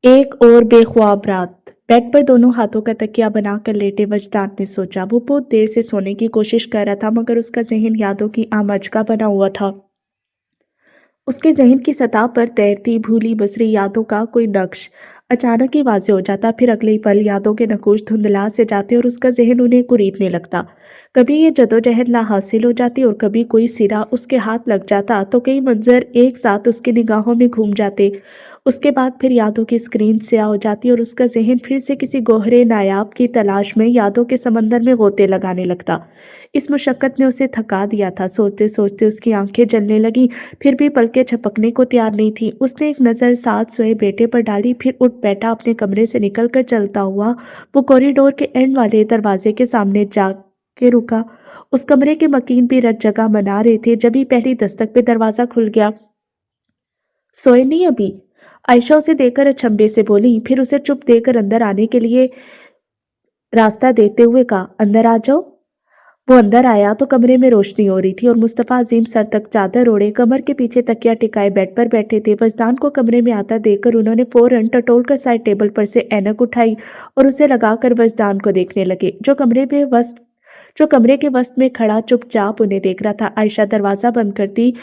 एक और बेख्वाब रात। बेड पर दोनों हाथों का तकिया बनाकर लेटे वजदान ने सोचा। वो बहुत देर से सोने की कोशिश कर रहा था मगर उसका जहन यादों की आमज का बना हुआ था। उसके जहन की सतह पर तैरती भूली बसरी यादों का कोई नक्श अचानक ही वाज़ेह हो जाता। फिर अगले ही पल यादों के नकूश धुंधला से जाते और उसका जहन उन्हें कुरीदने लगता। कभी ये जदोजहद ला हासिल हो जाती और कभी कोई सिरा उसके हाथ लग जाता तो कई मंजर एक साथ उसकी निगाहों में घूम जाते। उसके बाद फिर यादों की स्क्रीन स्याह हो जाती और उसका जहन फिर से किसी गोहरे नायाब की तलाश में यादों के समंदर में गोते लगाने लगता। इस मुशक्कत ने उसे थका दिया था। सोचते सोचते उसकी आंखें जलने लगी, फिर भी पलकें झपकने को तैयार नहीं थी। उसने एक नज़र साथ सोए बेटे पर डाली, फिर उठ बैठा। अपने कमरे से निकलकर चलता हुआ वो कॉरिडोर के एंड वाले दरवाजे के सामने जा के रुका। उस कमरे के मकीन भी रत जगह मना रहे थे। जब ही पहली दस्तक पे दरवाजा खुल गया। सोए नहीं अभी? आयशा उसे देखकर अचंभे से बोली, फिर उसे चुप देकर अंदर आने के लिए रास्ता देते हुए कहा, अंदर आ जाओ। वो अंदर आया तो कमरे में रोशनी हो रही थी और मुस्तफ़ा अजीम सर तक चादर ओढ़े कमर के पीछे तकिया टिकाए बेड पर बैठे थे। वजदान को कमरे में आता देखकर उन्होंने फौरन टटोल कर साइड टेबल पर से ऐनक उठाई और उसे लगाकर वजदान को देखने लगे, जो कमरे के वस्त में खड़ा चुपचाप उन्हें देख रहा था। आयशा दरवाज़ा बंद करती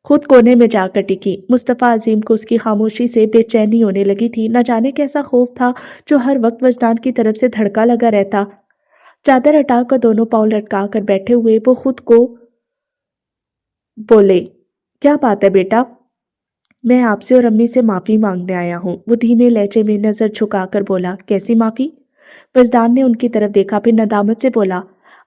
खुद कोने में जाकर टिकी। मुस्तफ़ा अजीम को उसकी खामोशी से बेचैनी होने लगी थी। न जाने कैसा खौफ था जो हर वक्त वजदान की तरफ से धड़का लगा रहता। चादर हटाकर दोनों पांव लटका कर बैठे हुए वो खुद को बोले, क्या बात है बेटा? मैं आपसे और अम्मी से माफ़ी मांगने आया हूँ। वो धीमे लहजे में नज़र झुकाकर बोला, कैसी माफ़ी? वजदान ने उनकी तरफ देखा, फिर नदामत से बोला,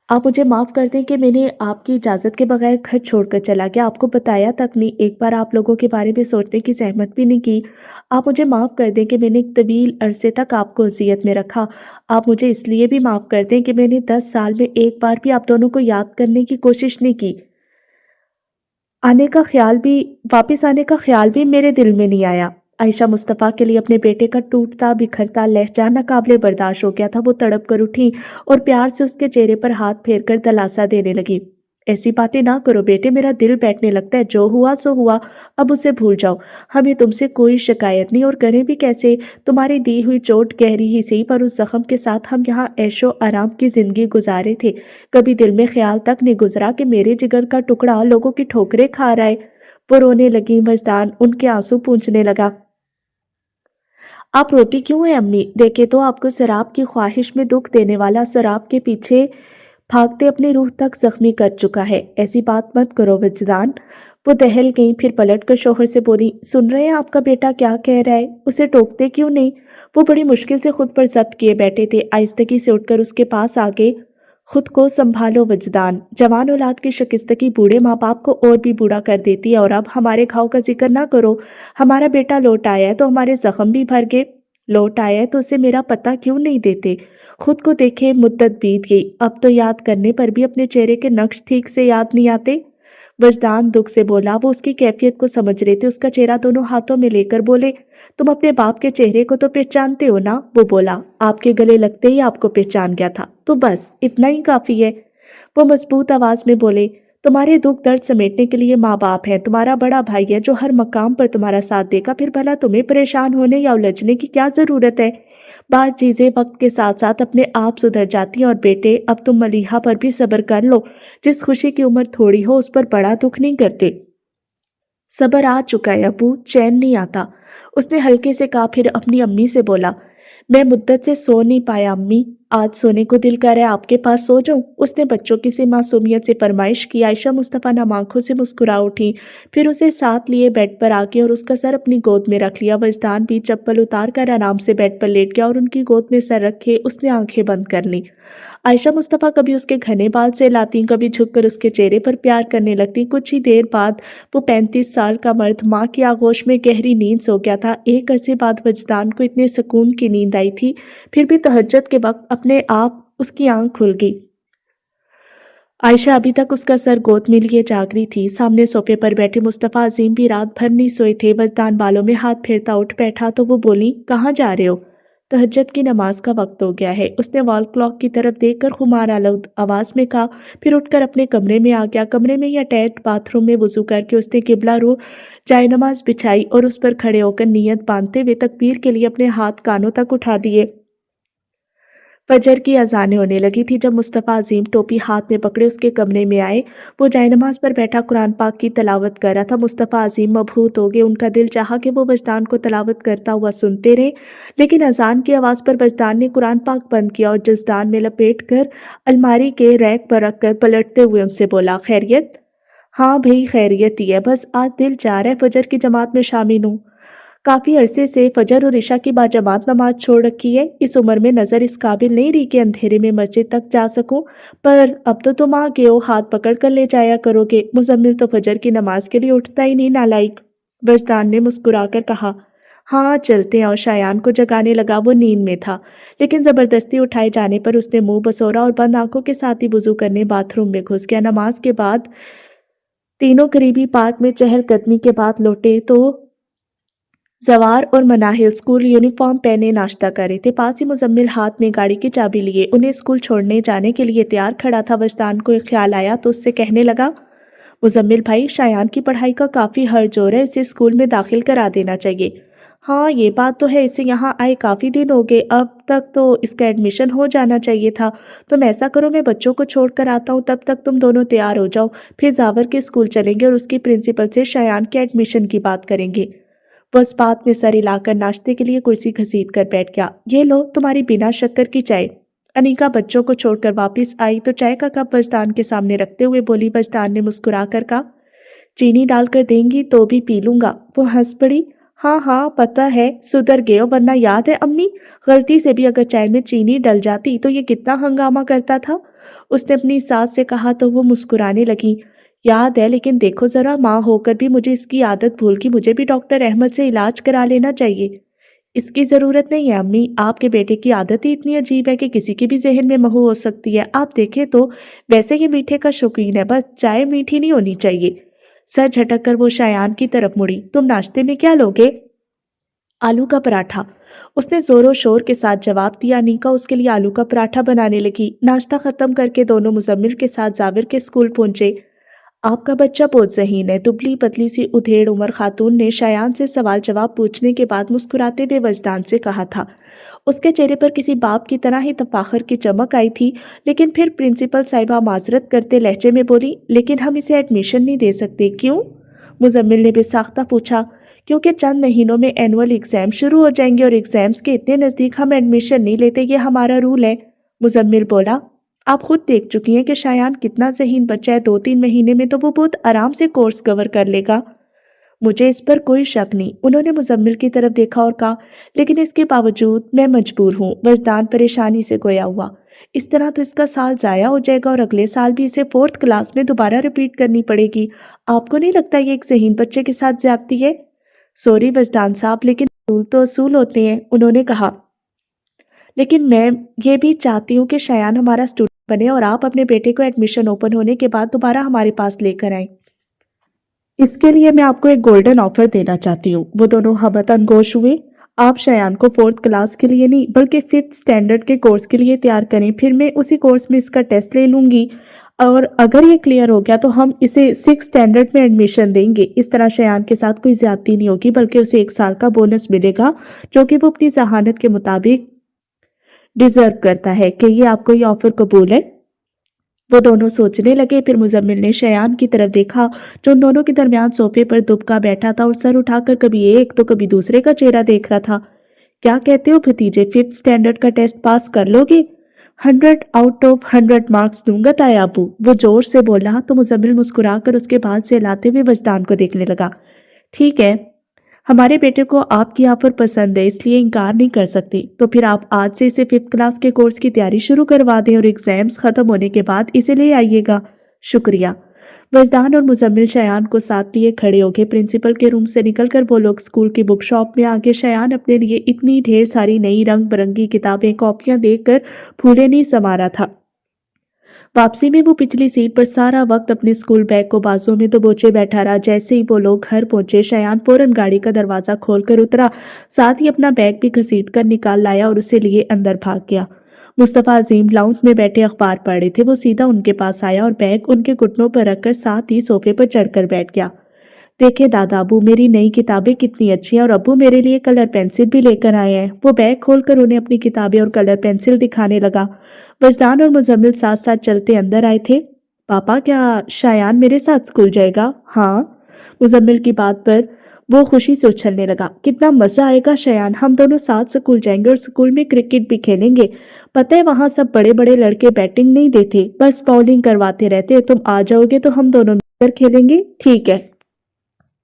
आप मुझे माफ़ कर दें कि मैंने आपकी इजाज़त के बगैर घर छोड़कर चला गया, आपको बताया तक नहीं, एक बार आप लोगों के बारे में सोचने की ज़हमत भी नहीं की। आप मुझे माफ़ कर दें कि मैंने एक तवील अरसे तक आपको अज़ियत में रखा। आप मुझे इसलिए भी माफ़ कर दें कि मैंने 10 साल में एक बार भी आप दोनों को याद करने की कोशिश नहीं की। आने का ख्याल भी वापस आने का ख्याल भी मेरे दिल में नहीं आया। आयशा मुस्तफ़ा के लिए अपने बेटे का टूटता बिखरता लहजा नाकाबिले बर्दाश्त हो गया था। वो तड़प कर उठी और प्यार से उसके चेहरे पर हाथ फेर कर दिलासा देने लगी, ऐसी बातें ना करो बेटे, मेरा दिल बैठने लगता है। जो हुआ सो हुआ, अब उसे भूल जाओ। हमें तुमसे कोई शिकायत नहीं और करें भी कैसे? तुम्हारी दी हुई चोट गहरी ही सही, पर उस जख्म के साथ हम यहाँ ऐशो आराम की जिंदगी गुजारे थे। कभी दिल में ख्याल तक नहीं गुजरा कि मेरे जिगर का टुकड़ा लोगों की ठोकरें खा रहा है। वो रोने लगी। वजदान उनके आंसू पूंछने लगा, आप रोती क्यों हैं अम्मी? देखे तो आपको शराब की ख्वाहिश में दुख देने वाला शराब के पीछे भागते अपनी रूह तक जख्मी कर चुका है। ऐसी बात मत करो वजदान। वो दहल गई, फिर पलट कर शोहर से बोली, सुन रहे हैं आपका बेटा क्या कह रहा है? उसे टोकते क्यों नहीं? वो बड़ी मुश्किल से खुद पर जब्त किए बैठे थे। आहिस्तगी से उठकर उसके पास आगे, खुद को संभालो वजदान। जवान औलाद की शिकस्तगी बूढ़े माँ बाप को और भी बूढ़ा कर देती है। और अब हमारे घाव का जिक्र ना करो। हमारा बेटा लौट आया है तो हमारे जख्म भी भर गए। लौट आया है तो उसे मेरा पता क्यों नहीं देते? खुद को देखे, मुद्दत बीत गई, अब तो याद करने पर भी अपने चेहरे के नक्श ठीक से याद नहीं आते। वजदान दुख से बोला। वो उसकी कैफियत को समझ रहे थे। उसका चेहरा दोनों हाथों में लेकर बोले, तुम अपने बाप के चेहरे को तो पहचानते हो ना? वो बोला, आपके गले लगते ही आपको पहचान गया था, तो बस इतना ही काफी है। वो मजबूत आवाज में बोले, तुम्हारे दुख दर्द समेटने के लिए माँ बाप है, तुम्हारा बड़ा भाई है जो हर मकाम पर तुम्हारा साथ देगा। फिर भला तुम्हें परेशान होने या उलझने की क्या जरूरत है? बात चीजें वक्त के साथ साथ अपने आप सुधर जाती हैं। और बेटे, अब तुम मलीहा पर भी सब्र कर लो। जिस खुशी की उम्र थोड़ी हो उस पर बड़ा दुख नहीं करते। सब्र आ चुका है अबू, चैन नहीं आता। उसने हल्के से कहा, फिर अपनी अम्मी से बोला, मैं मुद्दत से सो नहीं पाया अम्मी, आज सोने को दिल कर रहा है, आपके पास सो जाऊं? उसने बच्चों की सी मासूमियत से फरमाइश की। आयशा मुस्तफ़ा नम आंखों से मुस्कुरा उठी, फिर उसे साथ लिए बेड पर आके और उसका सर अपनी गोद में रख लिया। वजदान भी चप्पल उतार कर आराम से बेड पर लेट गया और उनकी गोद में सर रखे उसने आंखें बंद कर ली। आयशा मुस्तफ़ा कभी उसके घने बाल से लाती, कभी झुककर उसके चेहरे पर प्यार करने लगती। कुछ ही देर बाद वो 35 साल का मर्द माँ की आगोश में गहरी नींद सो गया था। एक अरसे बाद वजदान को इतने सुकून की नींद आई थी, फिर भी तहज्जुद के वक्त अपने आप उसकी आंख खुल गई। आयशा अभी तक उसका सर गोद में लिए जाग रही थी। सामने सोफे पर बैठे मुस्तफ़ा अजीम भी रात भर नहीं सोए थे। वजदान बालों में हाथ फेरता उठ बैठा तो वो बोली, कहाँ जा रहे हो? तहज्जुद की नमाज का वक्त हो गया है। उसने वॉल क्लॉक की तरफ देखकर खुमार आलूद आवाज में कहा, फिर उठकर अपने कमरे में आ गया। कमरे में ही अटैच्ड बाथरूम में वुजू करके उसने किबला रू जायनमाज बिछाई और उस पर खड़े होकर नियत बांधते हुए तकबीर के लिए अपने हाथ कानों तक उठा दिए। फजर की अजानें होने लगी थी जब मुस्तफ़ा अजीम टोपी हाथ में पकड़े उसके कमरे में आए। वो जायनमाज पर बैठा कुरान पाक की तलावत कर रहा था। मुस्तफ़ा अजीम मबहूत हो गए। उनका दिल चाहा कि वो वजदान को तलावत करता हुआ सुनते रहे, लेकिन अजान की आवाज़ पर वजदान ने कुरान पाक बंद किया और जज़दान में लपेट कर अलमारी के रैक पर रख कर पलटते हुए उनसे बोला, खैरियत? हाँ भई, खैरियत ही है, बस आज दिल चाह रहा है फजर की जमात में शामिल हूँ। काफ़ी अरसे से फजर और इशा की बाजमात नमाज छोड़ रखी है। इस उम्र में नज़र इस काबिल नहीं रही कि अंधेरे में मस्जिद तक जा सकूं, पर अब तो तुम आ गए हो, हाथ पकड़ कर ले जाया करोगे। मुजम्मिल तो फजर की नमाज के लिए उठता ही नहीं, नालायक। वजदान ने मुस्कुराकर कहा, हाँ चलते हैं। और शायान को जगाने लगा। वो नींद में था, लेकिन ज़बरदस्ती उठाए जाने पर उसने मुंह बसोरा और बंद आंखों के साथ ही वुजू करने बाथरूम में घुस गया। नमाज के बाद तीनों करीबी पार्क में चहलकदमी के बाद लौटे तो जवार और मनाहिल स्कूल यूनिफॉर्म पहने नाश्ता कर रहे थे। पास ही मुजम्मिल हाथ में गाड़ी की चाबी लिए उन्हें स्कूल छोड़ने जाने के लिए तैयार खड़ा था। वजदान को एक ख्याल आया तो उससे कहने लगा, मुजम्मिल भाई, शायान की पढ़ाई का काफ़ी हर्ज हो रहा है, इसे स्कूल में दाखिल करा देना चाहिए। हाँ ये बात तो है, इसे यहाँ आए काफ़ी दिन हो गए, अब तक तो इसका एडमिशन हो जाना चाहिए था। तुम ऐसा करो, मैं बच्चों को छोड़ कर आता हूँ, तब तक तुम दोनों तैयार हो जाओ, फिर जावर के स्कूल चलेंगे और उसकी प्रिंसिपल से शायान के एडमिशन की बात करेंगे। वो इस बात में सर हिलाकर नाश्ते के लिए कुर्सी घसीट कर बैठ गया। ये लो तुम्हारी बिना शक्कर की चाय। अनिका बच्चों को छोड़कर वापस आई तो चाय का कप वजदान के सामने रखते हुए बोली। वजदान ने मुस्कुरा कर कहा, चीनी डालकर देंगी तो भी पी लूंगा। वो हंस पड़ी, हाँ हाँ पता है, सुधर गए हो, वरना याद है अम्मी, गलती से भी अगर चाय में चीनी डल जाती तो ये कितना हंगामा करता था। उसने अपनी सास से कहा तो वो मुस्कुराने लगी। याद है, लेकिन देखो ज़रा, माँ होकर भी मुझे इसकी आदत भूल गई, मुझे भी डॉक्टर अहमद से इलाज करा लेना चाहिए। इसकी ज़रूरत नहीं है अम्मी, आपके बेटे की आदत ही इतनी अजीब है कि किसी के भी जहन में महू हो सकती है। आप देखें तो वैसे ही मीठे का शौकीन है, बस चाय मीठी नहीं होनी चाहिए। सर झटक कर वो शायान की तरफ मुड़ी। तुम नाश्ते में क्या लोगे? आलू का पराठा, उसने जोरों शोर के साथ जवाब दिया। नीका उसके लिए आलू का पराठा बनाने लगी। नाश्ता खत्म करके दोनों मुजम्मिल के साथ जाविर के स्कूल पहुंचे। आपका बच्चा बहुत ज़हीन है, दुबली पतली सी उधेड़ उमर खातून ने शायान से सवाल जवाब पूछने के बाद मुस्कुराते हुए वजदान से कहा था। उसके चेहरे पर किसी बाप की तरह ही तफाखर की चमक आई थी, लेकिन फिर प्रिंसिपल साहिबा माजरत करते लहजे में बोली, लेकिन हम इसे एडमिशन नहीं दे सकते। क्यों? मुजम्मिल ने बेसाख्ता पूछा। क्योंकि चंद महीनों में एनुअल एग्ज़ाम शुरू हो जाएंगे और एग्ज़ाम्स के इतने नज़दीक हम एडमिशन नहीं लेते, ये हमारा रूल है। मुजम्मिल बोला, आप खुद देख चुकी हैं कि शायान कितना ज़हीन बच्चा है, 2-3 महीने में तो वो बहुत आराम से कोर्स कवर कर लेगा। मुझे इस पर कोई शक नहीं। उन्होंने मुजम्मिल की तरफ देखा और कहा, लेकिन इसके बावजूद मैं मजबूर हूँ। वजदान परेशानी से गोया हुआ। इस तरह तो इसका साल ज़ाया हो जाएगा और अगले साल भी इसे 4th क्लास में दोबारा रिपीट करनी पड़ेगी। आपको नहीं लगता ये एक ज़हीन बच्चे के साथ ज्यादती है? सॉरी वजदान साहब, लेकिन असूल तो असूल होते हैं, उन्होंने कहा। लेकिन मैं ये भी चाहती हूँ कि शायान हमारा स्टूडेंट बने और आप अपने बेटे को एडमिशन ओपन होने के बाद दोबारा हमारे पास लेकर आएं। इसके लिए मैं आपको एक गोल्डन ऑफर देना चाहती हूँ। वो दोनों हमतन गोश हुए। आप शायान को 4th क्लास के लिए नहीं बल्कि 5th स्टैंडर्ड के कोर्स के लिए तैयार करें, फिर मैं उसी कोर्स में इसका टेस्ट ले लूँगी और अगर ये क्लियर हो गया तो हम इसे 6th स्टैंडर्ड में एडमिशन देंगे। इस तरह शायान के साथ कोई ज्यादती नहीं होगी, बल्कि उसे 1 साल का बोनस मिलेगा जो कि वो अपनी जहानत के मुताबिक डिजर्व करता है। कि ये आपको ये ऑफर कबूल है? वो दोनों सोचने लगे। फिर मुजम्मिल ने शायान की तरफ देखा जो उन दोनों के दरमियान सोफे पर दुबका बैठा था और सर उठाकर कभी एक तो कभी दूसरे का चेहरा देख रहा था। क्या कहते हो भतीजे, 5th स्टैंडर्ड का टेस्ट पास कर लोगे? 100 आउट ऑफ 100 मार्क्स दूंगा तायाबू, वो जोर से बोला। तो मुजम्मिल मुस्कुराकर उसके बाल से हिलाते हुए वजदान को देखने लगा। ठीक है, हमारे बेटे को आपकी ऑफर पसंद है, इसलिए इनकार नहीं कर सकती। तो फिर आप आज से इसे 5th क्लास के कोर्स की तैयारी शुरू करवा दें और एग्जाम्स खत्म होने के बाद इसे ले आइएगा। शुक्रिया। वजदान और मुजम्मिल शायान को साथ लिए खड़े हो गए। प्रिंसिपल के रूम से निकलकर वो लोग स्कूल की बुक शॉप में आगे। शायान अपने लिए इतनी ढेर सारी नई रंग बिरंगी किताबें कॉपियां देखकर फूले नहीं समा रहा था। वापसी में वो पिछली सीट पर सारा वक्त अपने स्कूल बैग को बाजू में दबोचे बैठा रहा। जैसे ही वो लोग घर पहुंचे, शयान फौरन गाड़ी का दरवाजा खोलकर उतरा, साथ ही अपना बैग भी घसीट कर निकाल लाया और उसे लिए अंदर भाग गया। मुस्तफ़ा अजीम लाउंज में बैठे अखबार पढ़ रहे थे। वो सीधा उनके पास आया और बैग उनके घुटनों पर रखकर साथ ही सोफे पर चढ़कर बैठ गया। देखे दादा, अबू मेरी नई किताबें कितनी अच्छी हैं और अबू मेरे लिए कलर पेंसिल भी लेकर आए हैं। वो बैग खोलकर उन्हें अपनी किताबें और कलर पेंसिल दिखाने लगा। वजदान और मुजम्मिल साथ साथ चलते अंदर आए थे। पापा, क्या शायान मेरे साथ स्कूल जाएगा? हाँ। मुजम्मिल की बात पर वो खुशी से उछलने लगा। कितना मजा आएगा शायान, हम दोनों साथ स्कूल जाएंगे और स्कूल में क्रिकेट भी खेलेंगे। पता है वहां सब बड़े बड़े लड़के बैटिंग नहीं देते, बस बॉलिंग करवाते रहते। तुम आ जाओगे तो हम दोनों मिलकर खेलेंगे।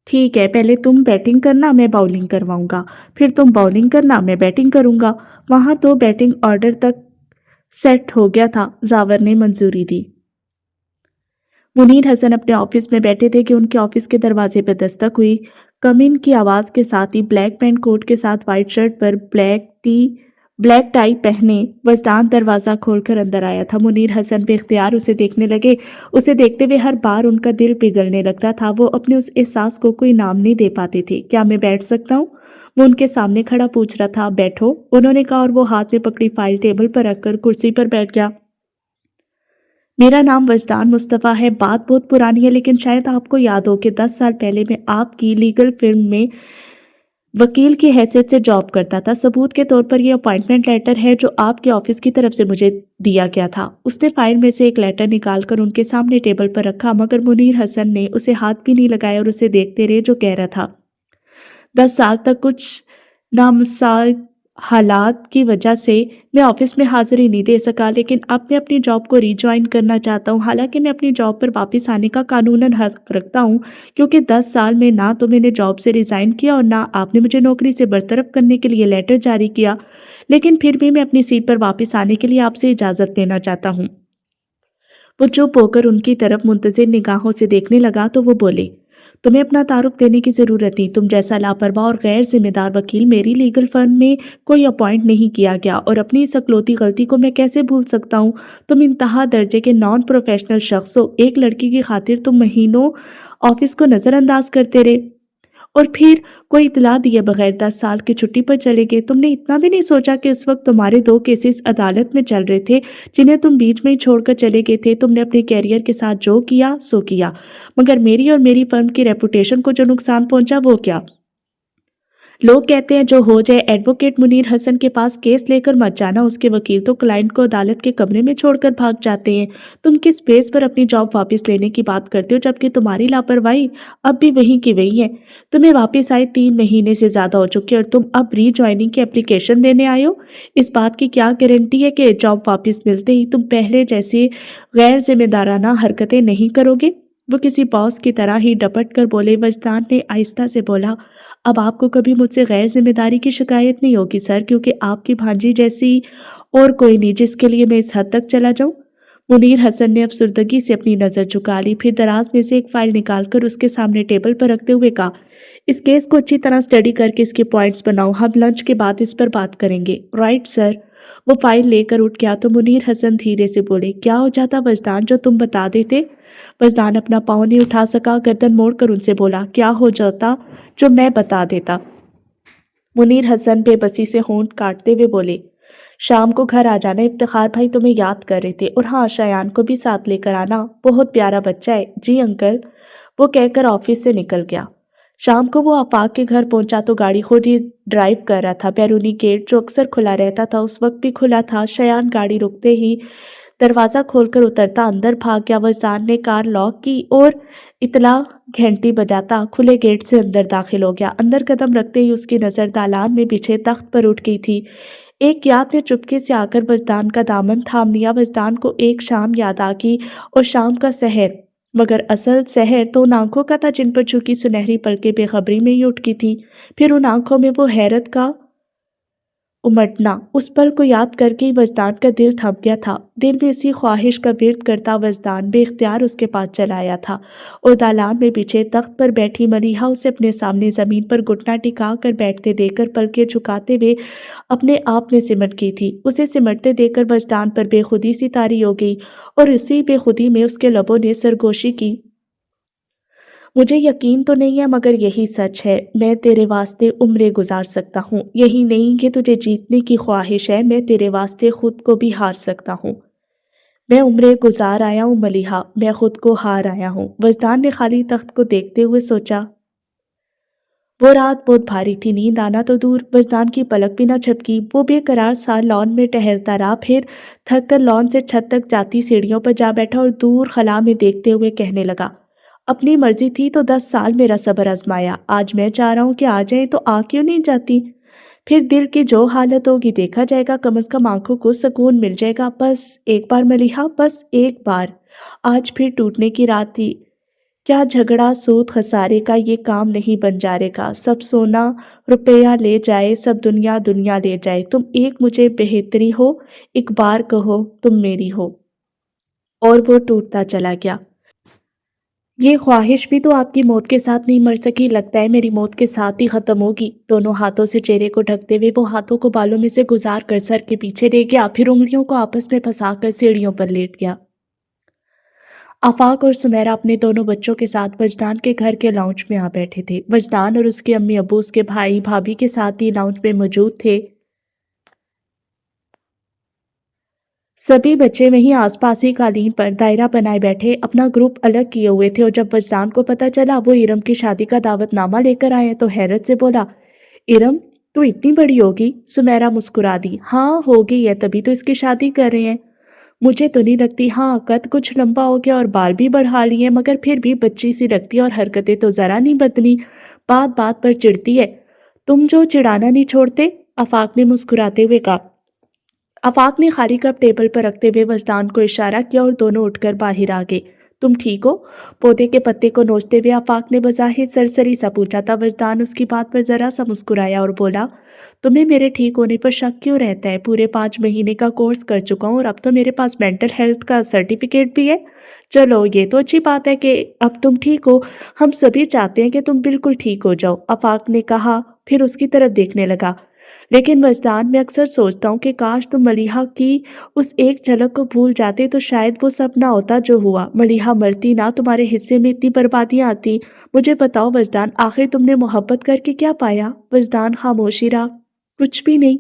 ठीक है, पहले तुम बैटिंग करना, मैं बॉलिंग करवाऊंगा। फिर तुम बॉलिंग करना, मैं बैटिंग करूंगा। वहां तो बैटिंग ऑर्डर तक सेट हो गया था। जावर ने मंजूरी दी। मुनीर हसन अपने ऑफिस में बैठे थे कि उनके ऑफिस के दरवाजे पर दस्तक हुई। कमिन की आवाज के साथ ही ब्लैक पैंट कोट के साथ व्हाइट शर्ट पर ब्लैक टाई पहने वजदान दरवाजा खोलकर अंदर आया था। मुनीर हसन बेख्तियार उसे देखने लगे। उसे देखते हुए हर बार उनका दिल पिघलने लगता था। वो अपने उस एहसास को कोई नाम नहीं दे पाते थे। क्या मैं बैठ सकता हूँ? वो उनके सामने खड़ा पूछ रहा था। बैठो, उन्होंने कहा और वो हाथ में पकड़ी फाइल टेबल पर रखकर कुर्सी पर बैठ गया। मेरा नाम वजदान मुस्तफ़ा है। बात बहुत पुरानी है, लेकिन शायद आपको याद हो कि 10 साल पहले मैं आपकी लीगल फिर्म में वकील की हैसियत से जॉब करता था। सबूत के तौर पर यह अपॉइंटमेंट लेटर है जो आपके ऑफिस की तरफ से मुझे दिया गया था। उसने फाइल में से एक लेटर निकालकर उनके सामने टेबल पर रखा, मगर मुनीर हसन ने उसे हाथ भी नहीं लगाया और उसे देखते रहे जो कह रहा था। 10 साल तक कुछ नामुसाइद हालात की वजह से मैं ऑफिस में हाजिरी नहीं दे सका, लेकिन अब मैं अपनी जॉब को रीज्वाइन करना चाहता हूँ। हालांकि मैं अपनी जॉब पर वापस आने का कानूनन हक रखता हूँ, क्योंकि 10 साल में ना तो मैंने जॉब से रिज़ाइन किया और ना आपने मुझे नौकरी से बरतरफ करने के लिए लेटर जारी किया। लेकिन फिर भी मैं अपनी सीट पर वापस आने के लिए आपसे इजाज़त लेना चाहता हूँ। वो चुप होकर उनकी तरफ मुंतज़िर निगाहों से देखने लगा तो वो बोले, तुम्हें अपना तारुफ देने की ज़रूरत नहीं। तुम जैसा लापरवाह और गैर जिम्मेदार वकील मेरी लीगल फर्म में कोई अपॉइंट नहीं किया गया, और अपनी इस अकलौती गलती को मैं कैसे भूल सकता हूँ। तुम इंतहा दर्जे के नॉन प्रोफेशनल शख्स हो। एक लड़की की खातिर तुम महीनों ऑफिस को नज़रअंदाज करते रहे और फिर कोई इतला दिए बगैर 10 साल की छुट्टी पर चले गए। तुमने इतना भी नहीं सोचा कि उस वक्त तुम्हारे 2 केसेस अदालत में चल रहे थे जिन्हें तुम बीच में ही छोड़कर चले गए थे। तुमने अपने कैरियर के साथ जो किया सो किया, मगर मेरी और मेरी फर्म की रेपुटेशन को जो नुकसान पहुंचा वो क्या? लोग कहते हैं जो हो जाए। एडवोकेट मुनीर हसन के पास केस लेकर मत जाना। उसके वकील तो क्लाइंट को अदालत के कमरे में छोड़कर भाग जाते हैं। तुम किस बेस पर अपनी जॉब वापस लेने की बात करते हो, जबकि तुम्हारी लापरवाही अब भी वहीं की वही है। तुम्हें वापस आए 3 महीने से ज़्यादा हो चुके और तुम अब रीज्वाइनिंग की एप्लीकेशन देने आए हो। इस बात की क्या गारंटी है कि जॉब वापस मिलते ही तुम पहले जैसे गैर जिम्मेदाराना हरकतें नहीं करोगे? वो किसी बॉस की तरह ही डपट कर बोले। वजदान ने आहिस्ता से बोला, अब आपको कभी मुझसे गैर जिम्मेदारी की शिकायत नहीं होगी सर, क्योंकि आपकी भांजी जैसी और कोई नहीं जिसके लिए मैं इस हद तक चला जाऊं। मुनीर हसन ने अफसुर्दगी से अपनी नज़र झुका ली, फिर दराज में से एक फाइल निकालकर उसके सामने टेबल पर रखते हुए कहा, इस केस को अच्छी तरह स्टडी करके इसके पॉइंट्स बनाओ। हम लंच के बाद इस पर बात करेंगे। Right sir. वो फाइल लेकर उठ गया तो मुनीर हसन धीरे से बोले, क्या हो जाता वजदान जो तुम बता देते? वजदान अपना पाँव नहीं उठा सका। गर्दन मोड़कर उनसे बोला, क्या हो जाता जो मैं बता देता? मुनीर हसन बेबसी से होंठ काटते हुए बोले, शाम को घर आ जाना, इफ्तिखार भाई तुम्हें याद कर रहे थे, और हाँ, शयान को भी साथ लेकर आना, बहुत प्यारा बच्चा है। जी अंकल। वो कहकर ऑफिस से निकल गया। शाम को वो आफाक के घर पहुंचा तो गाड़ी खुद ही ड्राइव कर रहा था। बैरूनी गेट जो अक्सर खुला रहता था उस वक्त भी खुला था। शयान गाड़ी रुकते ही दरवाज़ा खोलकर उतरता अंदर भाग गया। वजदान ने कार लॉक की और इतला घंटी बजाता खुले गेट से अंदर दाखिल हो गया। अंदर कदम रखते ही उसकी नज़र दालान में बिछे तख्त पर उठ गई थी। एक याद ने चुपके से आकर वजदान का दामन थाम लिया। वजदान को एक शाम याद आ गई और शाम का सहर, मगर असल सहर तो उन आंखों का था जिन पर झुकी सुनहरी पलकें बेखबरी में ही उठकी थी। फिर उन आंखों में वो हैरत का امٹنا، اس پل کو یاد کر کے ہی وجدان کا دل تھم گیا تھا۔ دل میں اسی خواہش کا ورد کرتا وجدان بے اختیار اس کے پاس چلا آیا تھا اور دالان میں بچھے تخت پر بیٹھی ملیحہ اسے اپنے سامنے زمین پر گھٹنا ٹکا کر بیٹھتے دیکھ کر پلکیں جھکاتے ہوئے اپنے آپ میں سمٹ گئی تھی۔ اسے سمٹتے دیکھ کر وجدان پر بے خودی سی طاری ہو گئی اور اسی بے خودی میں اس کے لبوں نے سرگوشی کی، مجھے یقین تو نہیں ہے مگر یہی سچ ہے، میں تیرے واسطے عمریں گزار سکتا ہوں۔ یہی نہیں کہ تجھے جیتنے کی خواہش ہے، میں تیرے واسطے خود کو بھی ہار سکتا ہوں۔ میں عمریں گزار آیا ہوں ملیحہ، میں خود کو ہار آیا ہوں۔ وجدان نے خالی تخت کو دیکھتے ہوئے سوچا۔ وہ رات بہت بھاری تھی، نیند آنا تو دور، وجدان کی پلک بھی نہ جھپکی۔ وہ بے قرار سا لان میں ٹہلتا رہا، پھر تھک کر لان سے چھت تک جاتی سیڑھیوں پر جا بیٹھا اور دور خلا میں دیکھتے ہوئے کہنے لگا، اپنی مرضی تھی تو 10 سال میرا صبر آزمایا، آج میں چاہ رہا ہوں کہ آ جائیں تو آ کیوں نہیں جاتی؟ پھر دل کی جو حالت ہوگی دیکھا جائے گا، کم از کم آنکھوں کو سکون مل جائے گا۔ بس ایک بار ملیحہ، بس ایک بار۔ آج پھر ٹوٹنے کی رات تھی، کیا جھگڑا سود خسارے کا یہ کام نہیں بن جارے گا؟ سب سونا روپیہ لے جائے، سب دنیا دنیا لے جائے، تم ایک مجھے بہتری ہو، ایک بار کہو تم میری ہو۔ اور وہ ٹوٹتا چلا گیا۔ یہ خواہش بھی تو آپ کی موت کے ساتھ نہیں مر سکی، لگتا ہے میری موت کے ساتھ ہی ختم ہوگی۔ دونوں ہاتھوں سے چہرے کو ڈھکتے ہوئے وہ ہاتھوں کو بالوں میں سے گزار کر سر کے پیچھے لے گیا، پھر انگلیوں کو آپس میں پھنسا کر سیڑھیوں پر لیٹ گیا۔ آفاق اور سمیرہ اپنے دونوں بچوں کے ساتھ وجدان کے گھر کے لاؤنج میں آ بیٹھے تھے۔ وجدان اور اس کے امی ابو، اس کے بھائی بھابھی کے ساتھ ہی لاؤنج میں موجود تھے۔ سبھی بچے وہیں آس پاس ہی قالین پر دائرہ بنائے بیٹھے اپنا گروپ الگ کیے ہوئے تھے، اور جب وجدان کو پتہ چلا وہ ارم کی شادی کا دعوت نامہ لے کر آئے تو حیرت سے بولا، ارم تو اتنی بڑی ہوگی؟ سمیرہ مسکرا دی، ہاں ہو گئی ہے، تبھی تو اس کی شادی کر رہے ہیں۔ مجھے تو نہیں لگتی، ہاں قد کچھ لمبا ہو گیا اور بال بھی بڑھا لیے، مگر پھر بھی بچی سی لگتی ہے اور حرکتیں تو ذرا نہیں بدلی، بات بات پر چڑھتی ہے، تم جو چڑھانا نہیں چھوڑتے؟ آفاق نے مسکراتے ہوئے کہا۔ آفاق نے خالی کپ ٹیبل پر رکھتے ہوئے وجدان کو اشارہ کیا اور دونوں اٹھ کر باہر آ گئے۔ تم ٹھیک ہو؟ پودے کے پتے کو نوچتے ہوئے آفاق نے بظاہر سرسری سا پوچھا تھا۔ وجدان اس کی بات پر ذرا سا مسکرایا اور بولا، تمہیں میرے ٹھیک ہونے پر شک کیوں رہتا ہے؟ پورے 5 مہینے کا کورس کر چکا ہوں اور اب تو میرے پاس مینٹل ہیلتھ کا سرٹیفکیٹ بھی ہے۔ چلو یہ تو اچھی بات ہے کہ اب تم ٹھیک ہو، ہم سبھی چاہتے ہیں کہ تم بالکل ٹھیک ہو جاؤ، آفاق نے کہا، پھر اس کی طرف دیکھنے لگا۔ لیکن وجدان، میں اکثر سوچتا ہوں کہ کاش تم ملیحہ کی اس ایک جھلک کو بھول جاتے تو شاید وہ سب نہ ہوتا جو ہوا، ملیحہ مرتی نہ، تمہارے حصے میں اتنی بربادیاں آتی۔ مجھے بتاؤ وجدان، آخر تم نے محبت کر کے کیا پایا؟ وجدان خاموشی رہا، کچھ بھی نہیں،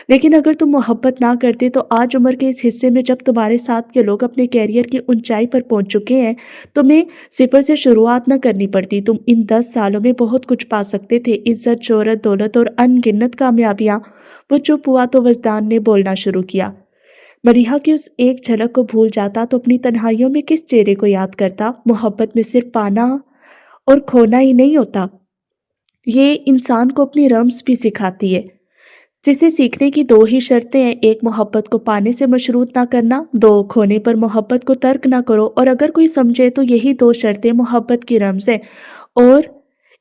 لیکن اگر تم محبت نہ کرتے تو آج عمر کے اس حصے میں جب تمہارے ساتھ کے لوگ اپنے کیریئر کی اونچائی پر پہنچ چکے ہیں، تمہیں صفر سے شروعات نہ کرنی پڑتی۔ تم ان 10 سالوں میں بہت کچھ پا سکتے تھے، عزت، شہرت، دولت اور ان گنت کامیابیاں۔ وہ چپ ہوا تو وجدان نے بولنا شروع کیا، ملیحہ کی اس ایک جھلک کو بھول جاتا تو اپنی تنہائیوں میں کس چہرے کو یاد کرتا؟ محبت میں صرف پانا اور کھونا ہی نہیں ہوتا، یہ انسان کو اپنی رمز بھی سکھاتی ہے، جسے سیکھنے کی 2 ہی شرطیں ہیں، ایک محبت کو پانے سے مشروط نہ کرنا، 2 کھونے پر محبت کو ترک نہ کرو۔ اور اگر کوئی سمجھے تو یہی 2 شرطیں محبت کی رمز ہیں، اور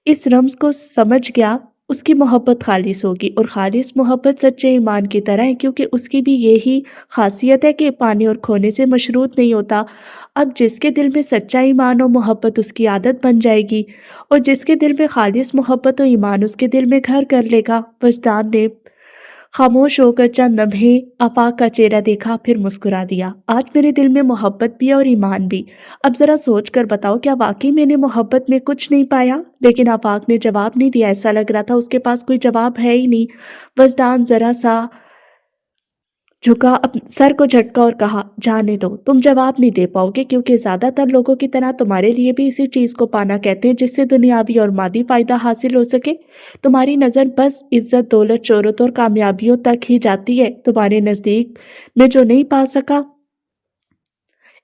اس رمز کو سمجھ گیا اس کی محبت خالص ہوگی، اور خالص محبت سچے ایمان کی طرح ہے، کیونکہ اس کی بھی یہی خاصیت ہے کہ پانے اور کھونے سے مشروط نہیں ہوتا۔ اب جس کے دل میں سچا ایمان و محبت اس کی عادت بن جائے گی، اور جس کے دل میں خالص محبت و ایمان اس کے دل میں گھر کر لے گا۔ وجدان نے خاموش ہو کر چند لمحے آفاق کا چہرہ دیکھا، پھر مسکرا دیا، آج میرے دل میں محبت بھی ہے اور ایمان بھی، اب ذرا سوچ کر بتاؤ کیا واقعی میں نے محبت میں کچھ نہیں پایا؟ لیکن آفاق نے جواب نہیں دیا، ایسا لگ رہا تھا اس کے پاس کوئی جواب ہے ہی نہیں۔ وجدان ذرا سا جھکا، سر کو جھٹکا اور کہا، جانے دو، تم جواب نہیں دے پاؤ گے، کیونکہ زیادہ تر لوگوں کی طرح تمہارے لیے بھی اسی چیز کو پانا کہتے ہیں جس سے دنیاوی اور مادی فائدہ حاصل ہو سکے۔ تمہاری نظر بس عزت، دولت، شہرت اور کامیابیوں تک ہی جاتی ہے، تمہارے نزدیک میں جو نہیں پا سکا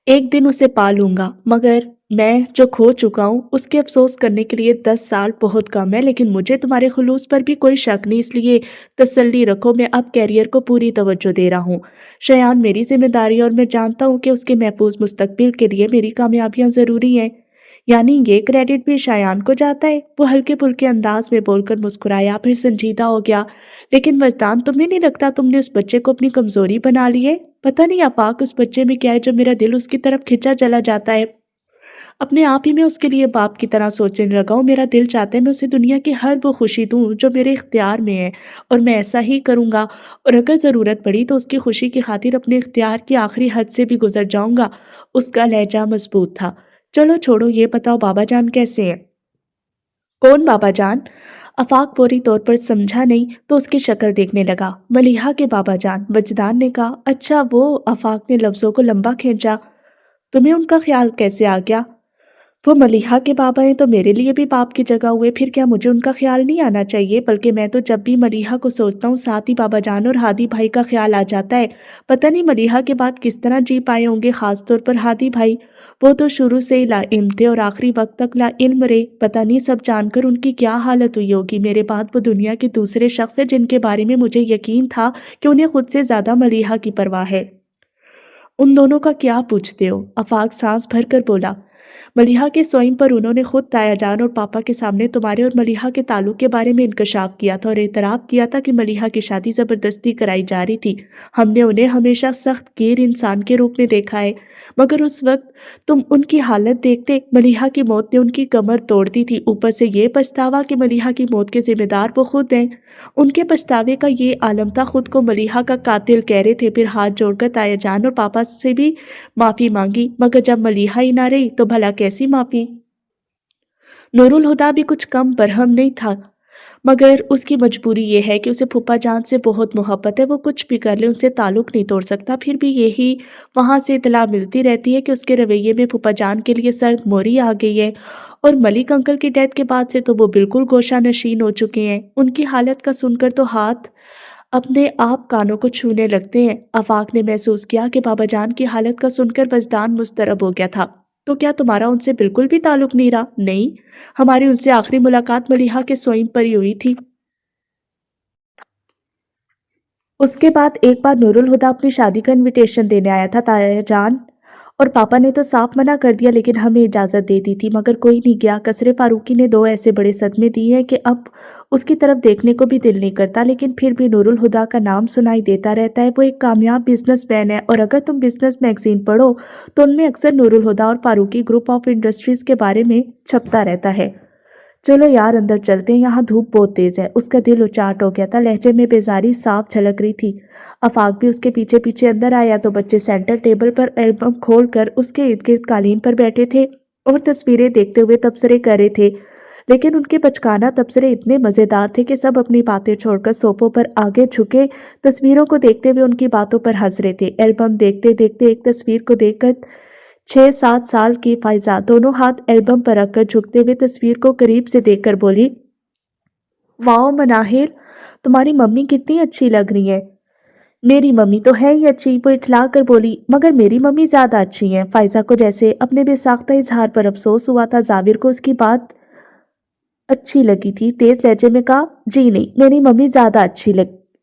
ایک دن اسے پا لوں گا، مگر میں جو کھو چکا ہوں اس کے افسوس کرنے کے لیے 10 سال بہت کم ہے۔ لیکن مجھے تمہارے خلوص پر بھی کوئی شک نہیں، اس لیے تسلی رکھو، میں اب کیریئر کو پوری توجہ دے رہا ہوں۔ شایان میری ذمہ داری، اور میں جانتا ہوں کہ اس کے محفوظ مستقبل کے لیے میری کامیابیاں ضروری ہیں۔ یعنی یہ کریڈٹ بھی شایان کو جاتا ہے؟ وہ ہلکے پھلکے انداز میں بول کر مسکرایا، پھر سنجیدہ ہو گیا۔ لیکن وجدان، تمہیں نہیں لگتا تم نے اس بچے کو اپنی کمزوری بنا لی ہے؟ پتہ نہیں آفاق، اس بچے میں کیا ہے جو میرا دل اس کی طرف کھینچا چلا جاتا ہے۔ اپنے آپ ہی میں اس کے لیے باپ کی طرح سوچنے لگا ہوں۔ میرا دل چاہتا ہے میں اسے دنیا کی ہر وہ خوشی دوں جو میرے اختیار میں ہے، اور میں ایسا ہی کروں گا، اور اگر ضرورت پڑی تو اس کی خوشی کی خاطر اپنے اختیار کی آخری حد سے بھی گزر جاؤں گا۔ اس کا لہجہ مضبوط تھا۔ چلو چھوڑو، یہ بتاؤ بابا جان کیسے ہیں؟ کون بابا جان؟ آفاق فوری طور پر سمجھا نہیں تو اس کی شکل دیکھنے لگا۔ ملیحہ کے بابا جان، وجدان نے کہا۔ اچھا وہ؟ آفاق نے لفظوں کو لمبا کھینچا۔ تمہیں ان کا خیال کیسے آ گیا؟ وہ ملیحہ کے بابا ہیں تو میرے لیے بھی باپ کی جگہ ہوئے، پھر کیا مجھے ان کا خیال نہیں آنا چاہیے؟ بلکہ میں تو جب بھی ملیحہ کو سوچتا ہوں ساتھ ہی بابا جان اور ہادی بھائی کا خیال آ جاتا ہے۔ پتہ نہیں ملیحہ کے بعد کس طرح جی پائے ہوں گے، خاص طور پر ہادی بھائی۔ وہ تو شروع سے ہی لا علم تھے اور آخری وقت تک لا علم رہے۔ پتہ نہیں سب جان کر ان کی کیا حالت ہوئی ہوگی۔ میرے بعد وہ دنیا کے دوسرے شخص ہیں جن کے بارے میں مجھے یقین تھا کہ انہیں خود سے زیادہ ملیحہ کی پرواہ ہے۔ ان دونوں کا کیا پوچھتے ہو؟ آفاق سانس بھر کر بولا۔ ملیحہ کے سوئم پر انہوں نے خود تایا جان اور پاپا کے سامنے تمہارے اور ملیحہ کے تعلق کے بارے میں انکشاف کیا تھا اور اعتراف کیا تھا کہ ملیحہ کی شادی زبردستی کرائی جا رہی تھی۔ ہم نے انہیں ہمیشہ سخت گیر انسان کے روپ میں دیکھا ہے، مگر اس وقت تم ان کی حالت دیکھتے۔ ملیحہ کی موت نے ان کی کمر توڑ دی تھی، اوپر سے یہ پچھتاوا کہ ملیحہ کی موت کے ذمہ دار وہ خود ہیں۔ ان کے پچھتاوے کا یہ عالم تھا، خود کو ملیحہ کا قاتل کہہ رہے تھے، پھر ہاتھ جوڑ کر تایا جان اور پاپا سے بھی معافی مانگی، مگر جب ملیحہ ہی نہ رہی تو بھلا کیسی معافی؟ نور الہدیٰ بھی کچھ کم برہم نہیں تھا، مگر اس کی مجبوری یہ ہے کہ اسے پھپھا جان سے بہت محبت ہے، وہ کچھ بھی کر لے ان سے تعلق نہیں توڑ سکتا۔ پھر بھی یہی وہاں سے اطلاع ملتی رہتی ہے کہ اس کے رویے میں پھپھا جان کے لیے سرد موری آ گئی ہے، اور ملک انکل کی ڈیتھ کے بعد سے تو وہ بالکل گوشہ نشین ہو چکے ہیں۔ ان کی حالت کا سن کر تو ہاتھ اپنے آپ کانوں کو چھونے لگتے ہیں۔ آفاق نے محسوس کیا کہ بابا جان کی حالت کا سن کر وجدان مضطرب ہو گیا تھا۔ تو کیا تمہارا ان سے بالکل بھی تعلق نہیں رہا؟ نہیں، ہماری ان سے آخری ملاقات ملیحہ کے سوئم پر ہی ہوئی تھی۔ اس کے بعد ایک بار نور الہدیٰ اپنی شادی کا انویٹیشن دینے آیا تھا تایا جان، اور پاپا نے تو صاف منع کر دیا، لیکن ہمیں اجازت دے دی تھی، مگر کوئی نہیں گیا۔ قصر فاروقی نے 2 ایسے بڑے صدمے دیے ہیں کہ اب اس کی طرف دیکھنے کو بھی دل نہیں کرتا، لیکن پھر بھی نور الہدیٰ کا نام سنائی دیتا رہتا ہے۔ وہ ایک کامیاب بزنس مین ہے، اور اگر تم بزنس میگزین پڑھو تو ان میں اکثر نور الہدیٰ اور فاروقی گروپ آف انڈسٹریز کے بارے میں چھپتا رہتا ہے۔ چلو یار اندر چلتے ہیں، یہاں دھوپ بہت تیز ہے۔ اس کا دل اچاٹ ہو گیا تھا، لہجے میں بیزاری صاف جھلک رہی تھی۔ آفاق بھی اس کے پیچھے پیچھے اندر آیا تو بچے سینٹر ٹیبل پر البم کھول کر اس کے ارد گرد قالین پر بیٹھے تھے اور تصویریں دیکھتے ہوئے تبصرے کر رہے تھے، لیکن ان کے بچکانہ تبصرے اتنے مزیدار تھے کہ سب اپنی باتیں چھوڑ کر صوفوں پر آگے جھکے تصویروں کو دیکھتے ہوئے ان کی باتوں پر ہنس رہے تھے۔ البم دیکھتے دیکھتے ایک تصویر کو دیکھ کر 6-7 سال کی فائزہ دونوں ہاتھ البم پر رکھ کر جھکتے ہوئے تصویر کو قریب سے دیکھ کر بولی، واؤ مناہل، تمہاری ممی کتنی اچھی لگ رہی ہے۔ میری ممی تو ہے ہی اچھی، وہ اٹھلا کر بولی، مگر میری ممی زیادہ اچھی ہیں۔ فائزہ کو جیسے اپنے بے ساختہ اظہار پر افسوس ہوا تھا۔ ظاہر کو اس کی بات اچھی لگی تھی، تیز لہجے میں کہا، جی نہیں، میری ممی زیادہ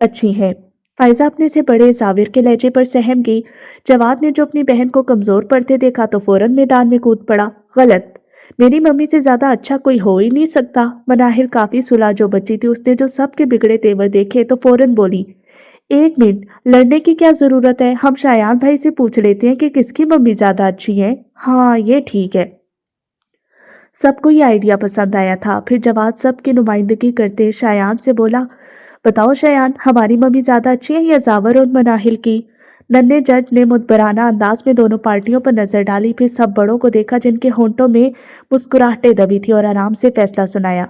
اچھی ہیں۔ فائزہ اپنے سے بڑے ظاہر کے لہجے پر سہم گئی۔ جواد نے جو اپنی بہن کو کمزور پڑتے دیکھا تو فوراً میدان میں کود پڑا، غلط، میری ممی سے زیادہ اچھا کوئی ہو ہی نہیں سکتا۔ مناہل کافی صلح جو بچی تھی، اس نے جو سب کے بگڑے تیور دیکھے تو فوراً بولی، ایک منٹ، لڑنے کی کیا ضرورت ہے؟ ہم شایان بھائی سے پوچھ لیتے ہیں کہ کس کی ممی زیادہ اچھی ہے۔ ہاں یہ ٹھیک ہے۔ سب کو یہ آئیڈیا پسند آیا تھا۔ پھر جواد سب کی نمائندگی کرتے شایان سے بولا، بتاؤ شایان، ہماری ممی زیادہ اچھی ہے یا زاور اور مناہل کی؟ ننھے جج نے مدبرانہ انداز میں دونوں پارٹیوں پر نظر ڈالی، پھر سب بڑوں کو دیکھا جن کے ہونٹوں میں مسکراہٹیں دبی تھی، اور آرام سے فیصلہ سنایا،